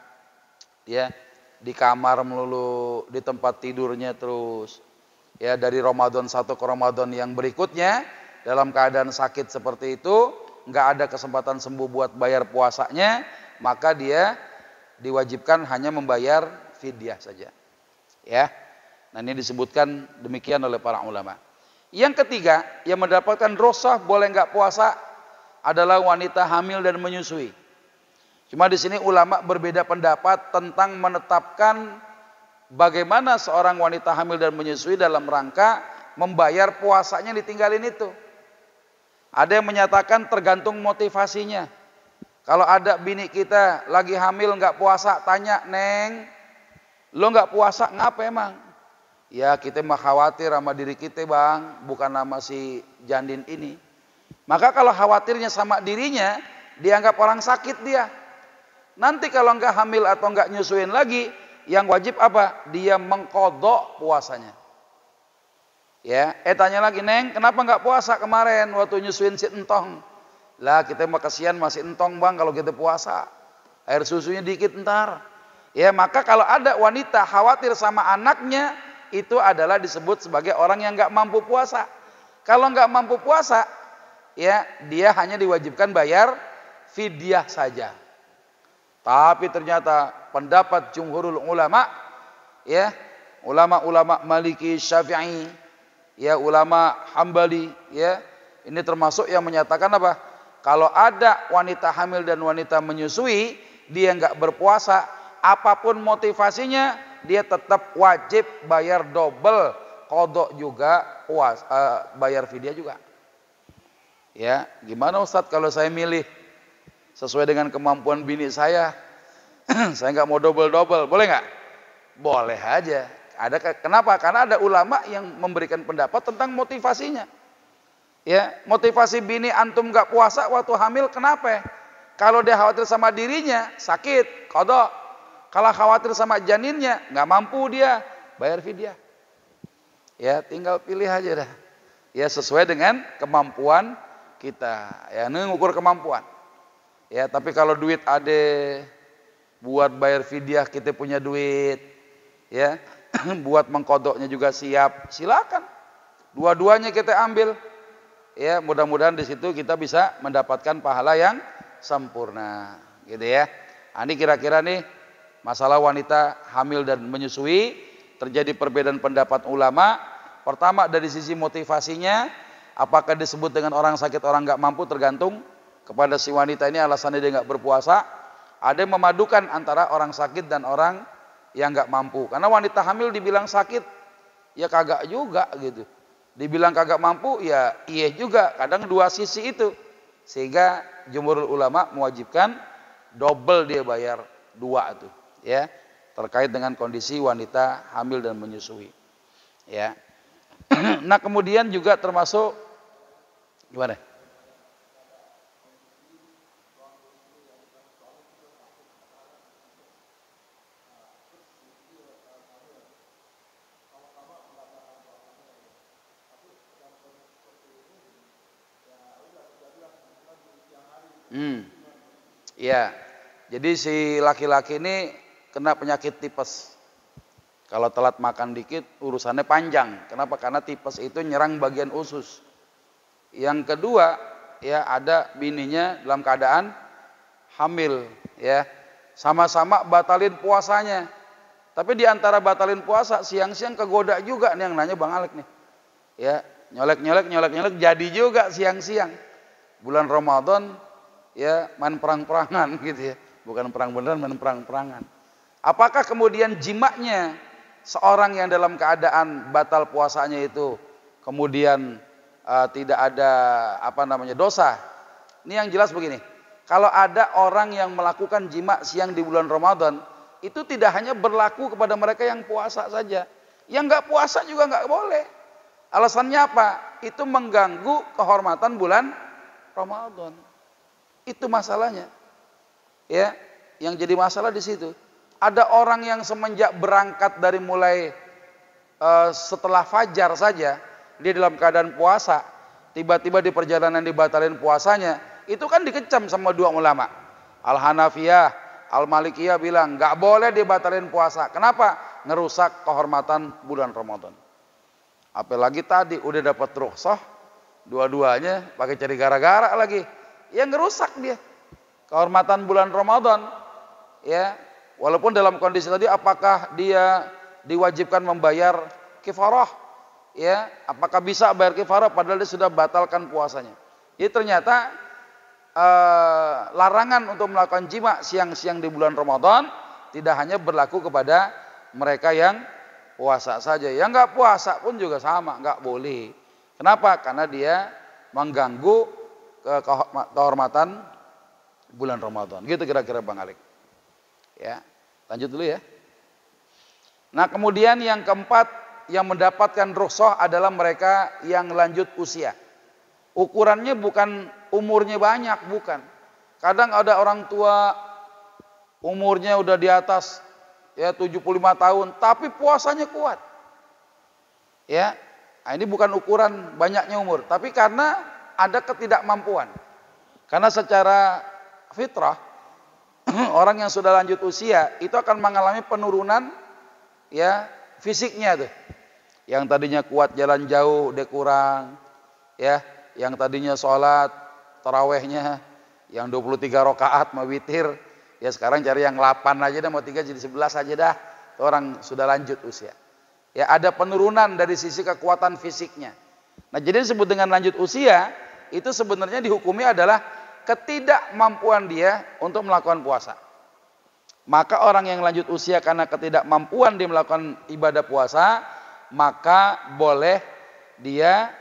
Ya, di kamar melulu, di tempat tidurnya terus. Ya, dari Ramadan satu ke Ramadan yang berikutnya dalam keadaan sakit seperti itu, nggak ada kesempatan sembuh buat bayar puasanya, maka dia diwajibkan hanya membayar fidyah saja. Ya. Nah, ini disebutkan demikian oleh para ulama. Yang ketiga, yang mendapatkan dosa boleh nggak puasa adalah wanita hamil dan menyusui. Cuma di sini ulama berbeda pendapat tentang menetapkan bagaimana seorang wanita hamil dan menyusui dalam rangka membayar puasanya ditinggalin itu. Ada yang menyatakan tergantung motivasinya. Kalau ada bini kita lagi hamil nggak puasa, tanya, "Neng, lo nggak puasa ngapa emang?" Ya kita mah khawatir sama diri kita bang, bukan sama si jandin ini. Maka kalau khawatirnya sama dirinya, dianggap orang sakit dia. Nanti kalau nggak hamil atau nggak nyusuin lagi, yang wajib apa? Dia mengqada puasanya. Ya, tanya lagi, "Neng, kenapa nggak puasa kemarin waktu nyusuin si entong?" Lah, kita mah kasihan masih entong bang kalau kita puasa. Air susunya dikit ntar. Ya, maka kalau ada wanita khawatir sama anaknya, itu adalah disebut sebagai orang yang nggak mampu puasa. Kalau nggak mampu puasa, ya dia hanya diwajibkan bayar fidyah saja. Tapi ternyata pendapat jumhurul ulama, ya ulama-ulama Maliki, Syafi'i, ya ulama Hambali, ya ini termasuk yang menyatakan apa? Kalau ada wanita hamil dan wanita menyusui, dia nggak berpuasa, apapun motivasinya, dia tetap wajib bayar double, qada juga, bayar fidyah juga. Ya, gimana Ustadz kalau saya milih sesuai dengan kemampuan bini saya, saya nggak mau double-double, boleh nggak? Boleh aja. Kenapa? Karena ada ulama yang memberikan pendapat tentang motivasinya. Ya, motivasi bini antum nggak puasa waktu hamil, kenapa? Kalau dia khawatir sama dirinya, sakit, qada. Kalau khawatir sama janinnya, nggak mampu dia, bayar fidyah. Ya, tinggal pilih aja dah. Ya, sesuai dengan kemampuan kita. Ya, ini ngukur kemampuan. Ya, tapi kalau duit ada buat bayar fidyah, kita punya duit, ya, buat mengqadanya juga siap, silakan. Dua-duanya kita ambil. Ya, mudah-mudahan di situ kita bisa mendapatkan pahala yang sempurna, gitu ya. Nah, ini kira-kira nih masalah wanita hamil dan menyusui, terjadi perbedaan pendapat ulama. Pertama dari sisi motivasinya, apakah disebut dengan orang sakit orang nggak mampu, tergantung kepada si wanita ini alasannya dia nggak berpuasa. Ada yang memadukan antara orang sakit dan orang yang nggak mampu. Karena wanita hamil dibilang sakit, ya kagak juga gitu. Dibilang kagak mampu, ya iya juga. Kadang dua sisi itu. Sehingga jumhur ulama mewajibkan double dia bayar dua tuh, ya, terkait dengan kondisi wanita hamil dan menyusui, ya. Nah kemudian juga termasuk gimana? Ya, jadi si laki-laki ini kena penyakit tipes. Kalau telat makan dikit urusannya panjang. Kenapa? Karena tipes itu nyerang bagian usus. Yang kedua, ya ada bininya dalam keadaan hamil, ya. Sama-sama batalin puasanya. Tapi di antara batalin puasa, siang-siang kegoda juga nih yang nanya Bang Alek nih. Ya, nyolek-nyolek jadi juga siang-siang. Bulan Ramadan ya main perang-perangan gitu ya. Bukan perang beneran, main perang-perangan. Apakah kemudian jimaknya seorang yang dalam keadaan batal puasanya itu kemudian tidak ada dosa? Ini yang jelas begini. Kalau ada orang yang melakukan jima siang di bulan Ramadan, itu tidak hanya berlaku kepada mereka yang puasa saja. Yang nggak puasa juga nggak boleh. Alasannya apa? Itu mengganggu kehormatan bulan Ramadan. Itu masalahnya. Ya, yang jadi masalah di situ. Ada orang yang semenjak berangkat dari mulai setelah fajar saja, dia dalam keadaan puasa, tiba-tiba di perjalanan dibatalin puasanya, itu kan dikecam sama dua ulama. Al-Hanafiyah, Al-Malikiyah bilang nggak boleh dibatalin puasa. Kenapa? Ngerusak kehormatan bulan Ramadan. Apalagi tadi udah dapat rukhsah, dua-duanya pakai cari gara-gara lagi. Ya ngerusak dia kehormatan bulan Ramadan. Ya, walaupun dalam kondisi tadi apakah dia diwajibkan membayar kifarah? Ya, apakah bisa bayar kifarah padahal dia sudah batalkan puasanya? Jadi ternyata larangan untuk melakukan jima siang-siang di bulan Ramadan tidak hanya berlaku kepada mereka yang puasa saja. Yang nggak puasa pun juga sama, nggak boleh. Kenapa? Karena dia mengganggu kehormatan bulan Ramadan. Gitu kira-kira Bang Alik. Ya, lanjut dulu ya. Nah kemudian yang keempat yang mendapatkan rukhsah adalah mereka yang lanjut usia. Ukurannya bukan umurnya banyak, bukan. Kadang ada orang tua umurnya udah di atas ya 75 tahun, tapi puasanya kuat. Ya, nah, ini bukan ukuran banyaknya umur, tapi karena ada ketidakmampuan. Karena secara fitrah orang yang sudah lanjut usia itu akan mengalami penurunan ya fisiknya tuh. Yang tadinya kuat jalan jauh dia kurang, ya. Yang tadinya sholat tarawehnya yang 23 rakaat mau witir, ya sekarang cari yang 8 aja dah, mau 3 jadi 11 aja dah. Itu orang sudah lanjut usia. Ya ada penurunan dari sisi kekuatan fisiknya. Nah jadi disebut dengan lanjut usia itu sebenarnya dihukumi adalah ketidakmampuan dia untuk melakukan puasa. Maka orang yang lanjut usia karena ketidakmampuan dia melakukan ibadah puasa, maka boleh dia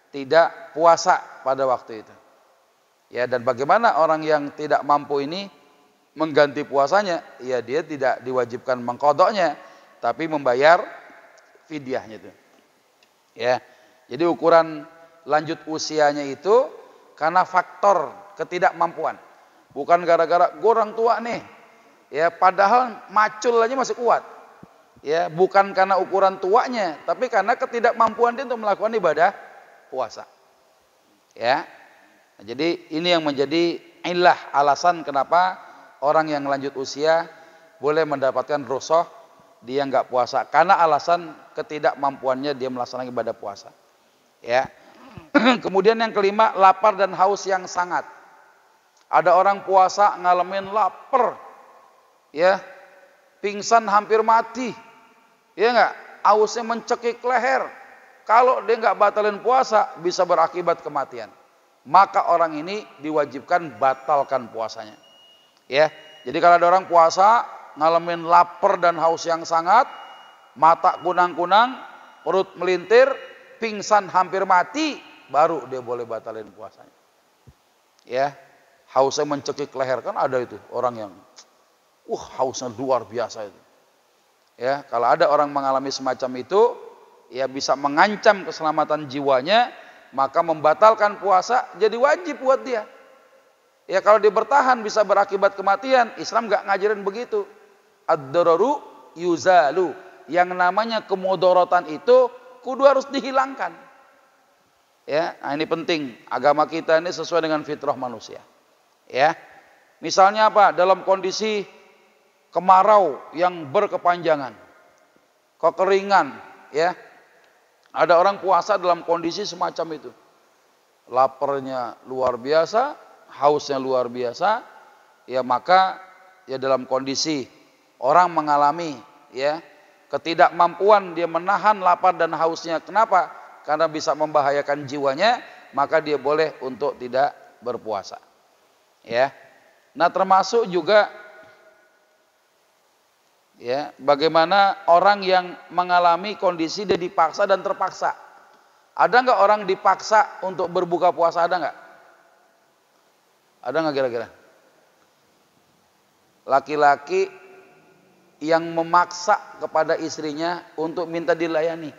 tidak puasa pada waktu itu. Ya, dan bagaimana orang yang tidak mampu ini mengganti puasanya? Ya, dia tidak diwajibkan mengqadha'nya, tapi membayar fidyahnya itu. Ya. Jadi ukuran lanjut usianya itu karena faktor ketidakmampuan. Bukan gara-gara gue orang tua nih. Ya, padahal macul aja masih kuat. Ya, bukan karena ukuran tuanya, tapi karena ketidakmampuan dia untuk melakukan ibadah puasa. Ya. Nah, jadi ini yang menjadi illah, alasan kenapa orang yang lanjut usia boleh mendapatkan rukhsah dia nggak puasa karena alasan ketidakmampuannya dia melaksanakan ibadah puasa. Ya. Kemudian yang kelima, lapar dan haus yang sangat. Ada orang puasa ngalamin lapar, ya, pingsan hampir mati, ya enggak, ausnya mencekik leher. Kalau dia enggak batalin puasa, bisa berakibat kematian. Maka orang ini diwajibkan batalkan puasanya. Ya, jadi kalau ada orang puasa ngalamin lapar dan haus yang sangat, mata kunang-kunang, perut melintir, pingsan hampir mati, baru dia boleh batalin puasanya. Ya, hausnya mencekik leher, kan ada itu orang yang hausnya luar biasa itu. Ya, kalau ada orang mengalami semacam itu, ya bisa mengancam keselamatan jiwanya, maka membatalkan puasa jadi wajib buat dia. Ya, kalau dia bertahan bisa berakibat kematian. Islam enggak ngajarin begitu. Ad-dararu yuzalu. Yang namanya kemudorotan itu kudu harus dihilangkan. Ya, nah ini penting. Agama kita ini sesuai dengan fitrah manusia. Ya, misalnya apa? Dalam kondisi kemarau yang berkepanjangan, kekeringan, ya, ada orang puasa dalam kondisi semacam itu, laparnya luar biasa, hausnya luar biasa, ya maka ya dalam kondisi orang mengalami ya ketidakmampuan dia menahan lapar dan hausnya. Kenapa? Karena bisa membahayakan jiwanya, maka dia boleh untuk tidak berpuasa. Ya, nah termasuk juga ya bagaimana orang yang mengalami kondisi dia dipaksa dan terpaksa. Ada nggak orang dipaksa untuk berbuka puasa? Ada nggak? Ada nggak kira-kira? Laki-laki yang memaksa kepada istrinya untuk minta dilayani.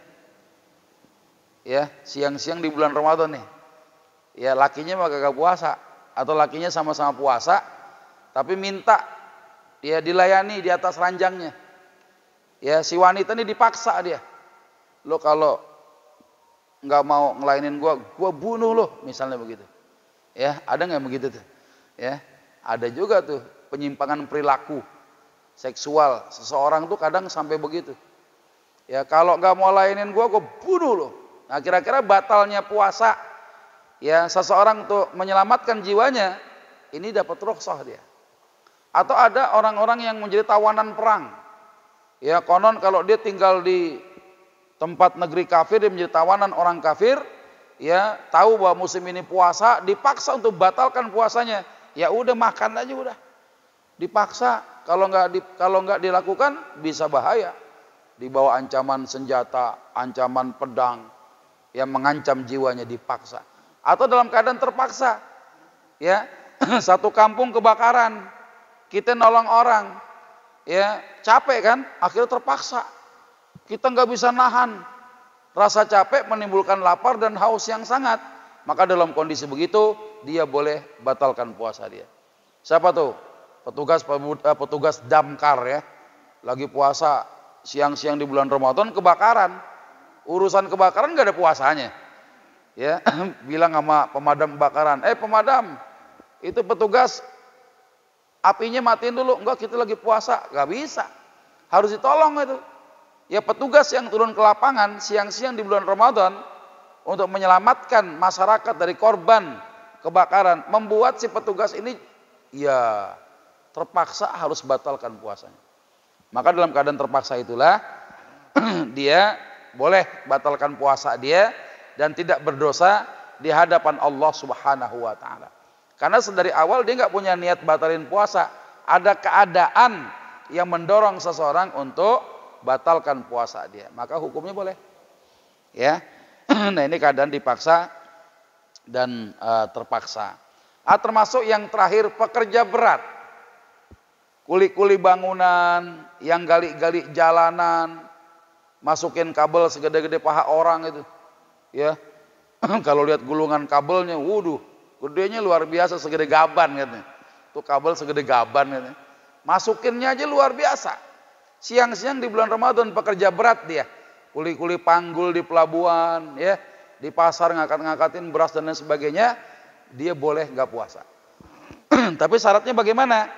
Ya, siang-siang di bulan Ramadan nih. Ya, lakinya mah kagak puasa. Atau lakinya sama-sama puasa, tapi minta dia dilayani di atas ranjangnya. Ya, si wanita ini dipaksa dia. Lo kalau nggak mau ngelainin gua bunuh lo, misalnya begitu. Ya, ada nggak begitu tuh? Ya, ada juga tuh penyimpangan perilaku seksual. Seseorang tuh kadang sampai begitu. Ya, kalau nggak mau lainin gua bunuh lo. Nah, kira-kira batalnya puasa ya seseorang untuk menyelamatkan jiwanya, ini dapat rukhsah dia. Atau ada orang-orang yang menjadi tawanan perang. Ya, konon kalau dia tinggal di tempat negeri kafir, dia menjadi tawanan orang kafir, ya, tahu bahwa musim ini puasa, dipaksa untuk batalkan puasanya. Ya udah makan aja udah. Dipaksa, kalau nggak dilakukan bisa bahaya. Dibawa ancaman senjata, ancaman pedang yang mengancam jiwanya, dipaksa. Atau dalam keadaan terpaksa, ya, satu kampung kebakaran, kita nolong orang, ya, capek kan, akhirnya terpaksa, kita nggak bisa nahan, rasa capek menimbulkan lapar dan haus yang sangat, maka dalam kondisi begitu dia boleh batalkan puasa dia. Siapa tuh? Petugas damkar ya, lagi puasa siang-siang di bulan Ramadan kebakaran, urusan kebakaran nggak ada puasanya. Ya, bilang sama pemadam kebakaran, pemadam, itu petugas apinya matiin dulu. Enggak, kita lagi puasa, nggak bisa, harus ditolong itu. Ya, petugas yang turun ke lapangan siang-siang di bulan Ramadan untuk menyelamatkan masyarakat dari korban kebakaran, membuat si petugas ini ya terpaksa harus batalkan puasanya. Maka dalam keadaan terpaksa itulah dia boleh batalkan puasa dia dan tidak berdosa di hadapan Allah Subhanahu wa taala. Karena dari awal dia nggak punya niat batalin puasa, ada keadaan yang mendorong seseorang untuk batalkan puasa dia, maka hukumnya boleh. Ya. Nah, ini keadaan dipaksa dan terpaksa. Termasuk yang terakhir pekerja berat. Kuli-kuli bangunan, yang gali-gali jalanan, masukin kabel segede-gede paha orang itu. Ya, kalau lihat gulungan kabelnya, wuduh, gedenya luar biasa, segede gaban katanya. Tuh kabel segede gaban katanya. Masukinnya aja luar biasa. Siang-siang di bulan Ramadan pekerja berat dia. Kuli-kuli panggul di pelabuhan, ya, di pasar ngangkat-ngangkatin beras dan lain sebagainya, dia boleh nggak puasa. Tapi syaratnya bagaimana?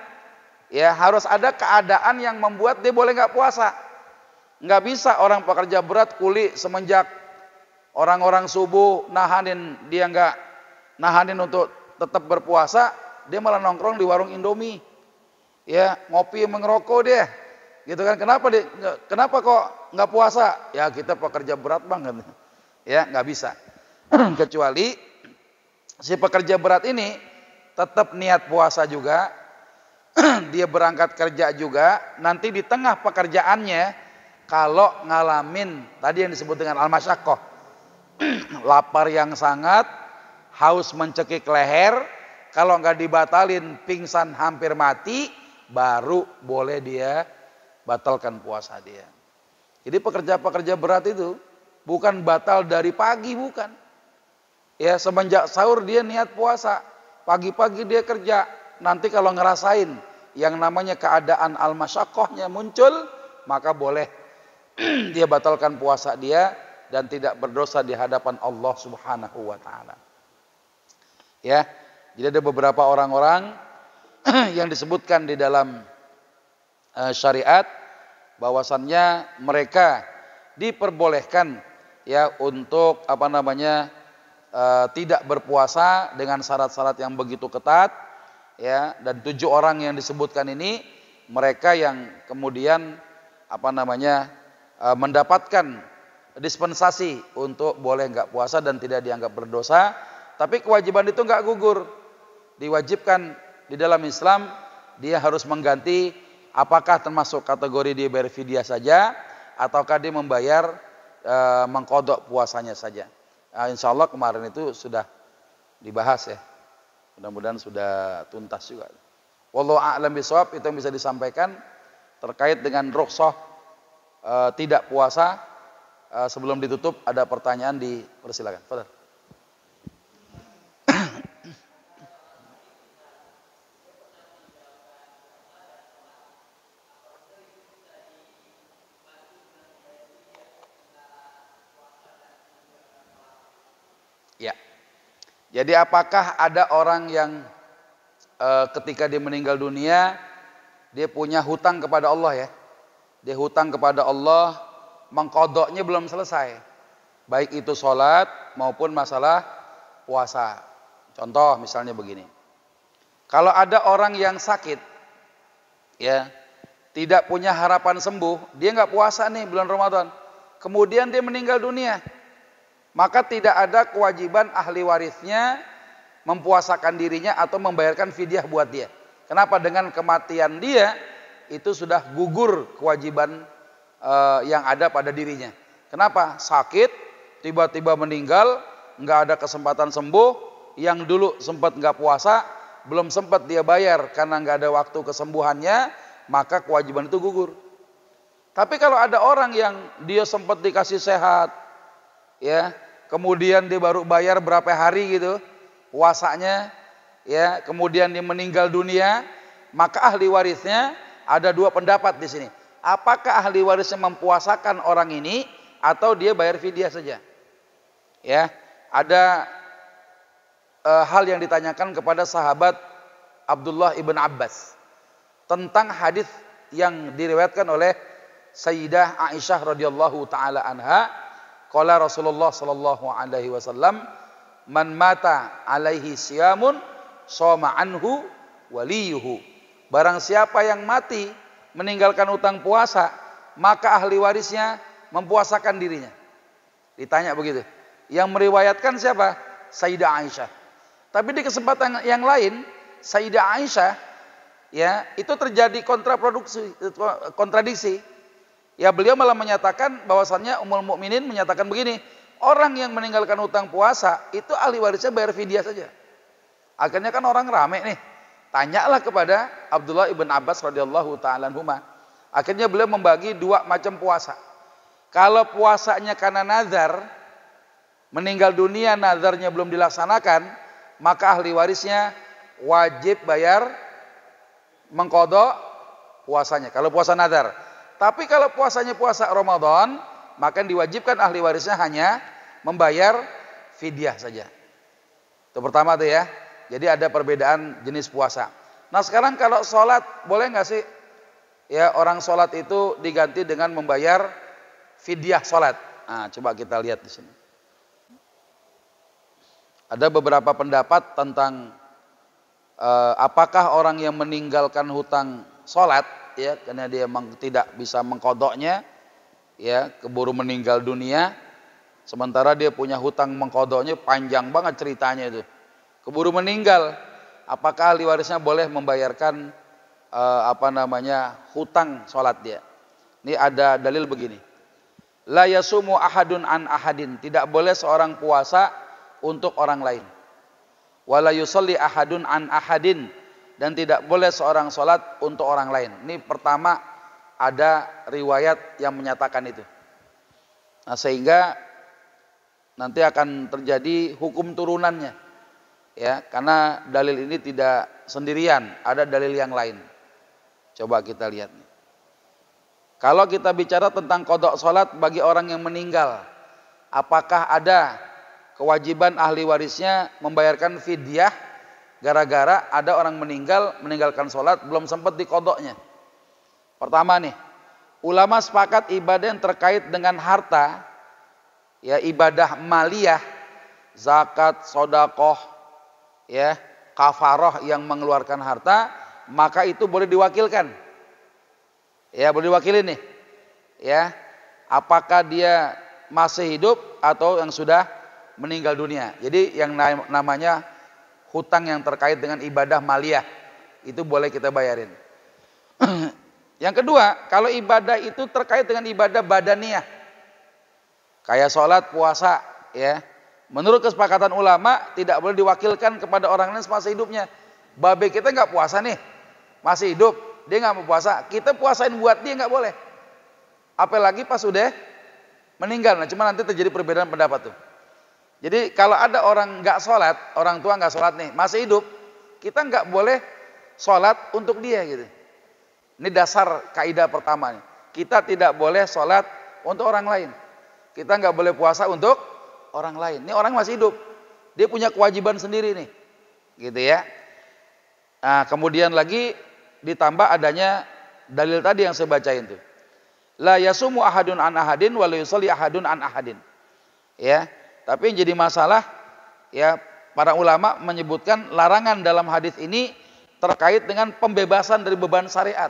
Ya, harus ada keadaan yang membuat dia boleh nggak puasa. Nggak bisa orang pekerja berat kuli semenjak orang-orang subuh nahanin, dia nggak nahanin untuk tetap berpuasa, dia malah nongkrong di warung Indomie. Ya, ngopi mengerokok dia. Gitu kan? Kenapa kok nggak puasa? Ya kita pekerja berat banget. Ya, nggak bisa. Kecuali si pekerja berat ini tetap niat puasa juga, dia berangkat kerja juga, nanti di tengah pekerjaannya kalau ngalamin tadi yang disebut dengan al-masyaqqah, lapar yang sangat, haus mencekik leher, kalau nggak dibatalin pingsan hampir mati, baru boleh dia batalkan puasa dia. Jadi pekerja-pekerja berat itu bukan batal dari pagi, bukan. Ya, semenjak sahur dia niat puasa, pagi-pagi dia kerja. Nanti kalau ngerasain yang namanya keadaan al-masyaqqahnya muncul, maka boleh dia batalkan puasa dia dan tidak berdosa di hadapan Allah Subhanahu wa taala. Ya. Jadi ada beberapa orang-orang yang disebutkan di dalam syariat bahwasannya mereka diperbolehkan ya untuk tidak berpuasa dengan syarat-syarat yang begitu ketat ya, dan 7 orang yang disebutkan ini mereka yang kemudian mendapatkan dispensasi untuk boleh nggak puasa dan tidak dianggap berdosa, tapi kewajiban itu nggak gugur. Diwajibkan di dalam Islam dia harus mengganti, apakah termasuk kategori dia bayar fidyah saja ataukah dia membayar mengqadha puasanya saja. Insya Allah kemarin itu sudah dibahas ya. Mudah-mudahan sudah tuntas juga. Wallahu a'lam bishawab, itu yang bisa disampaikan terkait dengan rukhsah tidak puasa. Sebelum ditutup ada pertanyaan, dipersilakan. Fadhal. Ya. Jadi apakah ada orang yang ketika dia meninggal dunia dia punya hutang kepada Allah ya? Dia hutang kepada Allah, mengqadhanya belum selesai. Baik itu sholat maupun masalah puasa. Contoh misalnya begini. Kalau ada orang yang sakit ya, tidak punya harapan sembuh, dia nggak puasa nih bulan Ramadan. Kemudian dia meninggal dunia. Maka tidak ada kewajiban ahli warisnya mempuasakan dirinya atau membayarkan fidyah buat dia. Kenapa? Dengan kematian dia itu sudah gugur kewajiban yang ada pada dirinya. Kenapa? Sakit, tiba-tiba meninggal, nggak ada kesempatan sembuh. Yang dulu sempat nggak puasa, belum sempat dia bayar karena nggak ada waktu kesembuhannya, maka kewajiban itu gugur. Tapi kalau ada orang yang dia sempat dikasih sehat, ya, kemudian dia baru bayar berapa hari gitu puasanya, ya, kemudian dia meninggal dunia, maka ahli warisnya ada 2 pendapat di sini. Apakah ahli warisnya mempuasakan orang ini atau dia bayar fidyah saja? Ya, ada hal yang ditanyakan kepada sahabat Abdullah ibn Abbas tentang hadis yang diriwayatkan oleh Sayyidah Aisyah radhiyallahu taala anha. Qala Rasulullah sallallahu alaihi wasallam, man mata alaihi siyamun shoma anhu waliyuhu. Barang siapa yang mati meninggalkan utang puasa, maka ahli warisnya mempuasakan dirinya. Ditanya begitu. Yang meriwayatkan siapa? Sayyidah Aisyah. Tapi di kesempatan yang lain, Sayyidah Aisyah ya, itu terjadi kontradiksi. Ya, beliau malah menyatakan bahwasannya Ummul Mukminin menyatakan begini, orang yang meninggalkan utang puasa itu ahli warisnya bayar fidyah saja. Akhirnya kan orang rame nih, tanyalah kepada Abdullah ibn Abbas radhiyallahu taala anhuma. Akhirnya beliau membagi 2 macam puasa. Kalau puasanya karena nazar, meninggal dunia nazarnya belum dilaksanakan, maka ahli warisnya wajib bayar mengqadha puasanya. Kalau puasa nazar. Tapi kalau puasanya puasa Ramadan, maka diwajibkan ahli warisnya hanya membayar fidyah saja. Itu pertama tuh ya. Jadi ada perbedaan jenis puasa. Nah sekarang kalau sholat, boleh nggak sih ya orang sholat itu diganti dengan membayar fidyah sholat? Nah coba kita lihat di sini. Ada beberapa pendapat tentang apakah orang yang meninggalkan hutang sholat, ya, karena dia memang tidak bisa mengkodoknya, ya, keburu meninggal dunia, sementara dia punya hutang mengkodoknya panjang banget ceritanya itu, keburu meninggal, apakah ahli warisnya boleh membayarkan hutang sholat dia? Ini ada dalil begini. La yasumu ahadun an ahadin, tidak boleh seorang puasa untuk orang lain. Wala yusalli ahadun an ahadin, dan tidak boleh seorang sholat untuk orang lain. Ini pertama ada riwayat yang menyatakan itu. Nah, sehingga nanti akan terjadi hukum turunannya, ya, karena dalil ini tidak sendirian, ada dalil yang lain. Coba kita lihat nih. Kalau kita bicara tentang qada sholat bagi orang yang meninggal, apakah ada kewajiban ahli warisnya membayarkan fidyah gara-gara ada orang meninggalkan sholat belum sempat diqadanya? Pertama nih, ulama sepakat ibadah yang terkait dengan harta, ya, ibadah maliyah, zakat, sedekah, ya, kafarah yang mengeluarkan harta, maka itu boleh diwakilkan. Ya, boleh diwakilin nih. Ya. Apakah dia masih hidup atau yang sudah meninggal dunia. Jadi yang namanya hutang yang terkait dengan ibadah maliyah itu boleh kita bayarin. Yang kedua, kalau ibadah itu terkait dengan ibadah badaniyah, kayak sholat, puasa, ya, menurut kesepakatan ulama tidak boleh diwakilkan kepada orang lain semasa hidupnya. Babe kita nggak puasa nih, masih hidup, dia nggak mau puasa, kita puasain buat dia nggak boleh. Apalagi pas sudah meninggal. Nah, cuma nanti terjadi perbedaan pendapat tuh. Jadi kalau ada orang nggak sholat, orang tua nggak sholat nih, masih hidup, kita nggak boleh sholat untuk dia gitu. Ini dasar kaidah pertama nih. Kita tidak boleh sholat untuk orang lain. Kita nggak boleh puasa untuk orang lain. Ini orang masih hidup, dia punya kewajiban sendiri nih, gitu ya. Nah, kemudian lagi ditambah adanya dalil tadi yang saya bacain tuh. La yasumu ahadun an ahadin wa la yusalli ahadun an ahadin. Ya, tapi yang jadi masalah, ya, para ulama menyebutkan larangan dalam hadis ini terkait dengan pembebasan dari beban syariat.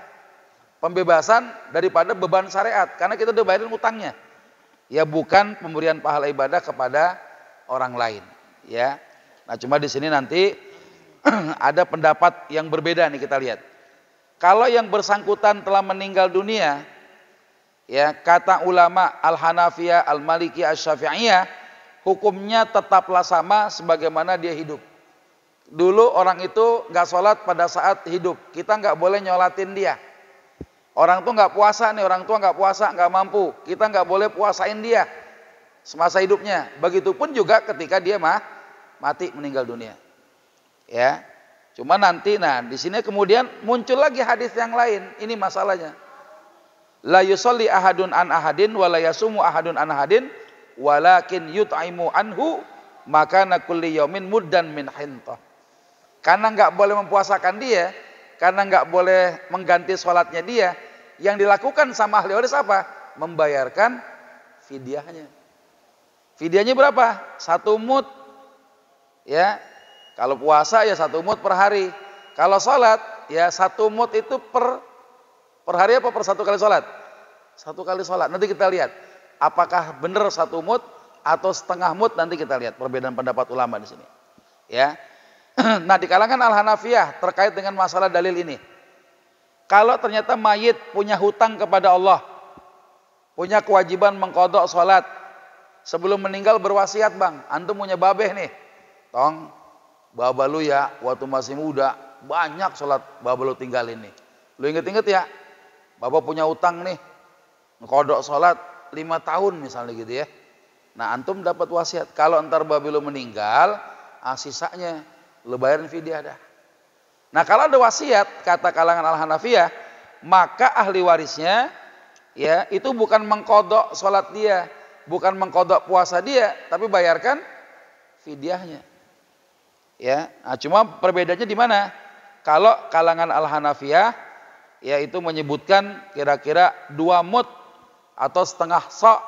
Pembebasan daripada beban syariat karena kita udah bayarin utangnya. Ya, bukan pemberian pahala ibadah kepada orang lain, ya. Nah, cuma di sini nanti ada pendapat yang berbeda nih, kita lihat. Kalau yang bersangkutan telah meninggal dunia, ya, kata ulama Al-Hanafiyah, Al-Maliki, Asy-Syafi'iyah, hukumnya tetaplah sama sebagaimana dia hidup. Dulu orang itu nggak sholat pada saat hidup, kita nggak boleh nyolatin dia. Orang tuh nggak puasa nih, orang tua nggak puasa, nggak mampu, kita nggak boleh puasain dia semasa hidupnya. Begitupun juga ketika dia mati, meninggal dunia. Ya, cuma nanti, nah di sini kemudian muncul lagi hadis yang lain. Ini masalahnya. La yusalli ahadun an ahadin wa la yasumu ahadun an ahadin walakin yut'imu anhu makana kulli yaumin muddan min hintah. Karena nggak boleh mempuasakan dia, karena nggak boleh mengganti sholatnya dia, yang dilakukan sama ahli waris apa? Membayarkan fidyahnya. Fidyahnya berapa? 1 mud. Ya, kalau puasa ya 1 mud per hari. Kalau sholat ya 1 mud itu per hari apa per 1 kali sholat? 1 kali sholat. Nanti kita lihat apakah benar 1 mud atau setengah mud, nanti kita lihat perbedaan pendapat ulama di sini. Ya. Nah, di kalangan Al-Hanafiyah terkait dengan masalah dalil ini, kalau ternyata mayit punya hutang kepada Allah, punya kewajiban mengqadha sholat, sebelum meninggal berwasiat, bang, antum punya babeh nih, tong, baba lu ya waktu masih muda banyak sholat baba lu tinggalin nih, lu inget-inget ya, baba punya utang nih, mengqadha sholat 5 tahun misalnya gitu ya. Nah, antum dapat wasiat, kalau entar babi lu meninggal, sisanya lu bayarin fidyah dah. Nah, kalau ada wasiat, kata kalangan Al-Hanafiyah, maka ahli warisnya, ya, itu bukan mengqadha sholat dia, bukan mengqadha puasa dia, tapi bayarkan fidyahnya. Ya, nah, cuma perbedaannya di mana? Kalau kalangan Al-Hanafiyah, yaitu menyebutkan kira-kira 2 mud atau setengah sa',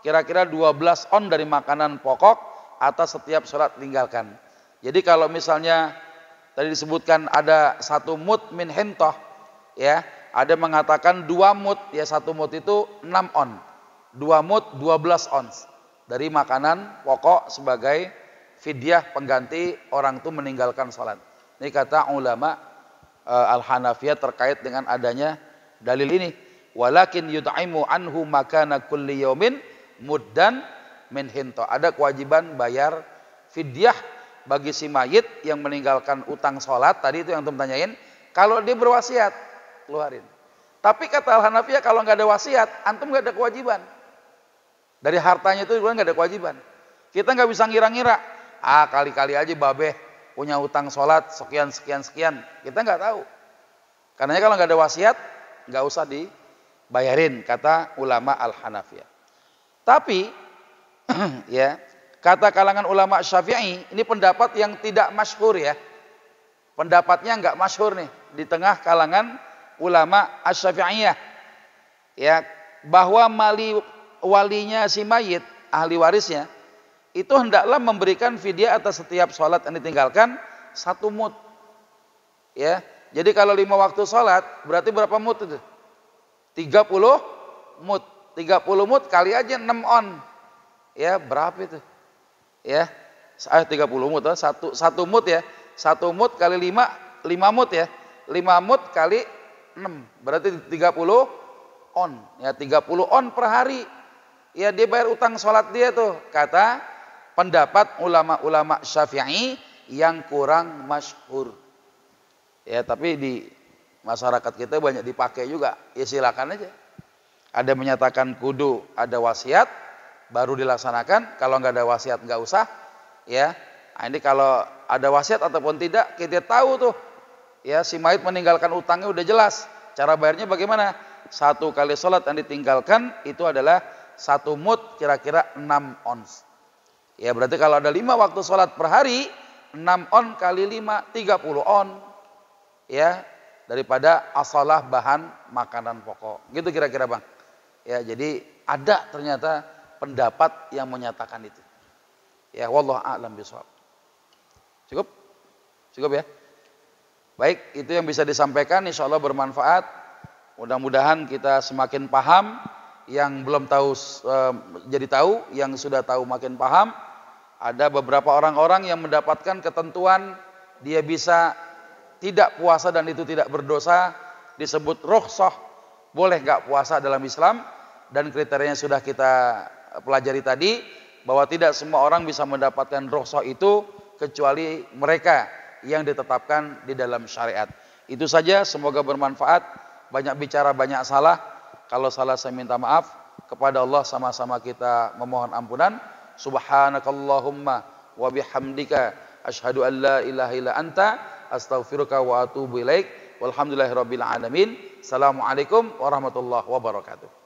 kira-kira 12 on dari makanan pokok atas setiap sholat tinggalkan. Jadi kalau misalnya tadi disebutkan ada 1 mud min hintoh, ya. Ada mengatakan 2 mud, ya 1 mud itu 6 on. 2 mud 12 ons dari makanan pokok sebagai fidyah pengganti orang itu meninggalkan salat. Ini kata ulama Al-Hanafiyah terkait dengan adanya dalil ini. Walakin yud'imu anhu makana kulli yaumin muddan min hinta. Ada kewajiban bayar fidyah bagi si mayit yang meninggalkan utang salat tadi itu yang antum tanyain. Kalau dia berwasiat, keluarin. Tapi kata Al-Hanafiyah kalau nggak ada wasiat, antum nggak ada kewajiban. Dari hartanya itu nggak ada kewajiban. Kita nggak bisa ngira-ngira. Kali-kali aja babeh punya utang salat sekian. Kita nggak tahu. Karena kalau nggak ada wasiat, nggak usah dibayarin, kata ulama Al-Hanafiyah. Tapi ya, kata kalangan ulama Syafi'i, ini pendapat yang tidak masyhur ya. Pendapatnya nggak masyhur nih di tengah kalangan ulama Asy-Syafi'iyah. Ya, bahwa walinya si mayit, ahli warisnya, itu hendaklah memberikan fidyah atas setiap sholat yang ditinggalkan 1 mud. Ya, jadi kalau 5 waktu sholat berarti berapa mud itu? 30 mud. 30 mud kali aja 6 on. Ya, berapa itu? Ya, 30 mud, 1 mud ya. 1 mud kali 5 mud ya. 5 mud kali 6 berarti 30 on. Ya, 30 on per hari. Ya, dia bayar utang sholat dia tuh, kata pendapat ulama-ulama Syafi'i yang kurang masyhur. Ya, tapi di masyarakat kita banyak dipakai juga. Ya silakan aja. Ada menyatakan kudu ada wasiat baru dilaksanakan, kalau nggak ada wasiat nggak usah. Ya. Nah, ini kalau ada wasiat ataupun tidak, kita tahu tuh. Ya, si mayit meninggalkan utangnya udah jelas. Cara bayarnya bagaimana? 1 kali sholat yang ditinggalkan itu adalah 1 mud kira-kira 6 ons. Ya, berarti kalau ada 5 waktu sholat per hari, 6 on kali 5, 30 on. Ya, daripada asalah bahan makanan pokok. Gitu kira-kira Bang. Ya, jadi ada ternyata pendapat yang menyatakan itu. Ya, wallahu a'lam bishawab. Cukup? Cukup ya? Baik, itu yang bisa disampaikan, insyaallah bermanfaat. Mudah-mudahan kita semakin paham. Yang belum tahu jadi tahu, yang sudah tahu makin paham. Ada beberapa orang-orang yang mendapatkan ketentuan dia bisa tidak puasa dan itu tidak berdosa, disebut rukhsah, boleh nggak puasa dalam Islam, dan kriterianya sudah kita pelajari tadi, bahwa tidak semua orang bisa mendapatkan rukhsah itu kecuali mereka yang ditetapkan di dalam syariat. Itu saja, semoga bermanfaat. Banyak bicara, banyak salah. Kalau salah saya minta maaf. Kepada Allah sama-sama kita memohon ampunan. Subhanakallahumma wa bihamdika asyhadu an la ilaha illa anta astaghfiruka wa atubu ilaik. Walhamdulillahirabbil alamin. Assalamualaikum warahmatullahi wabarakatuh.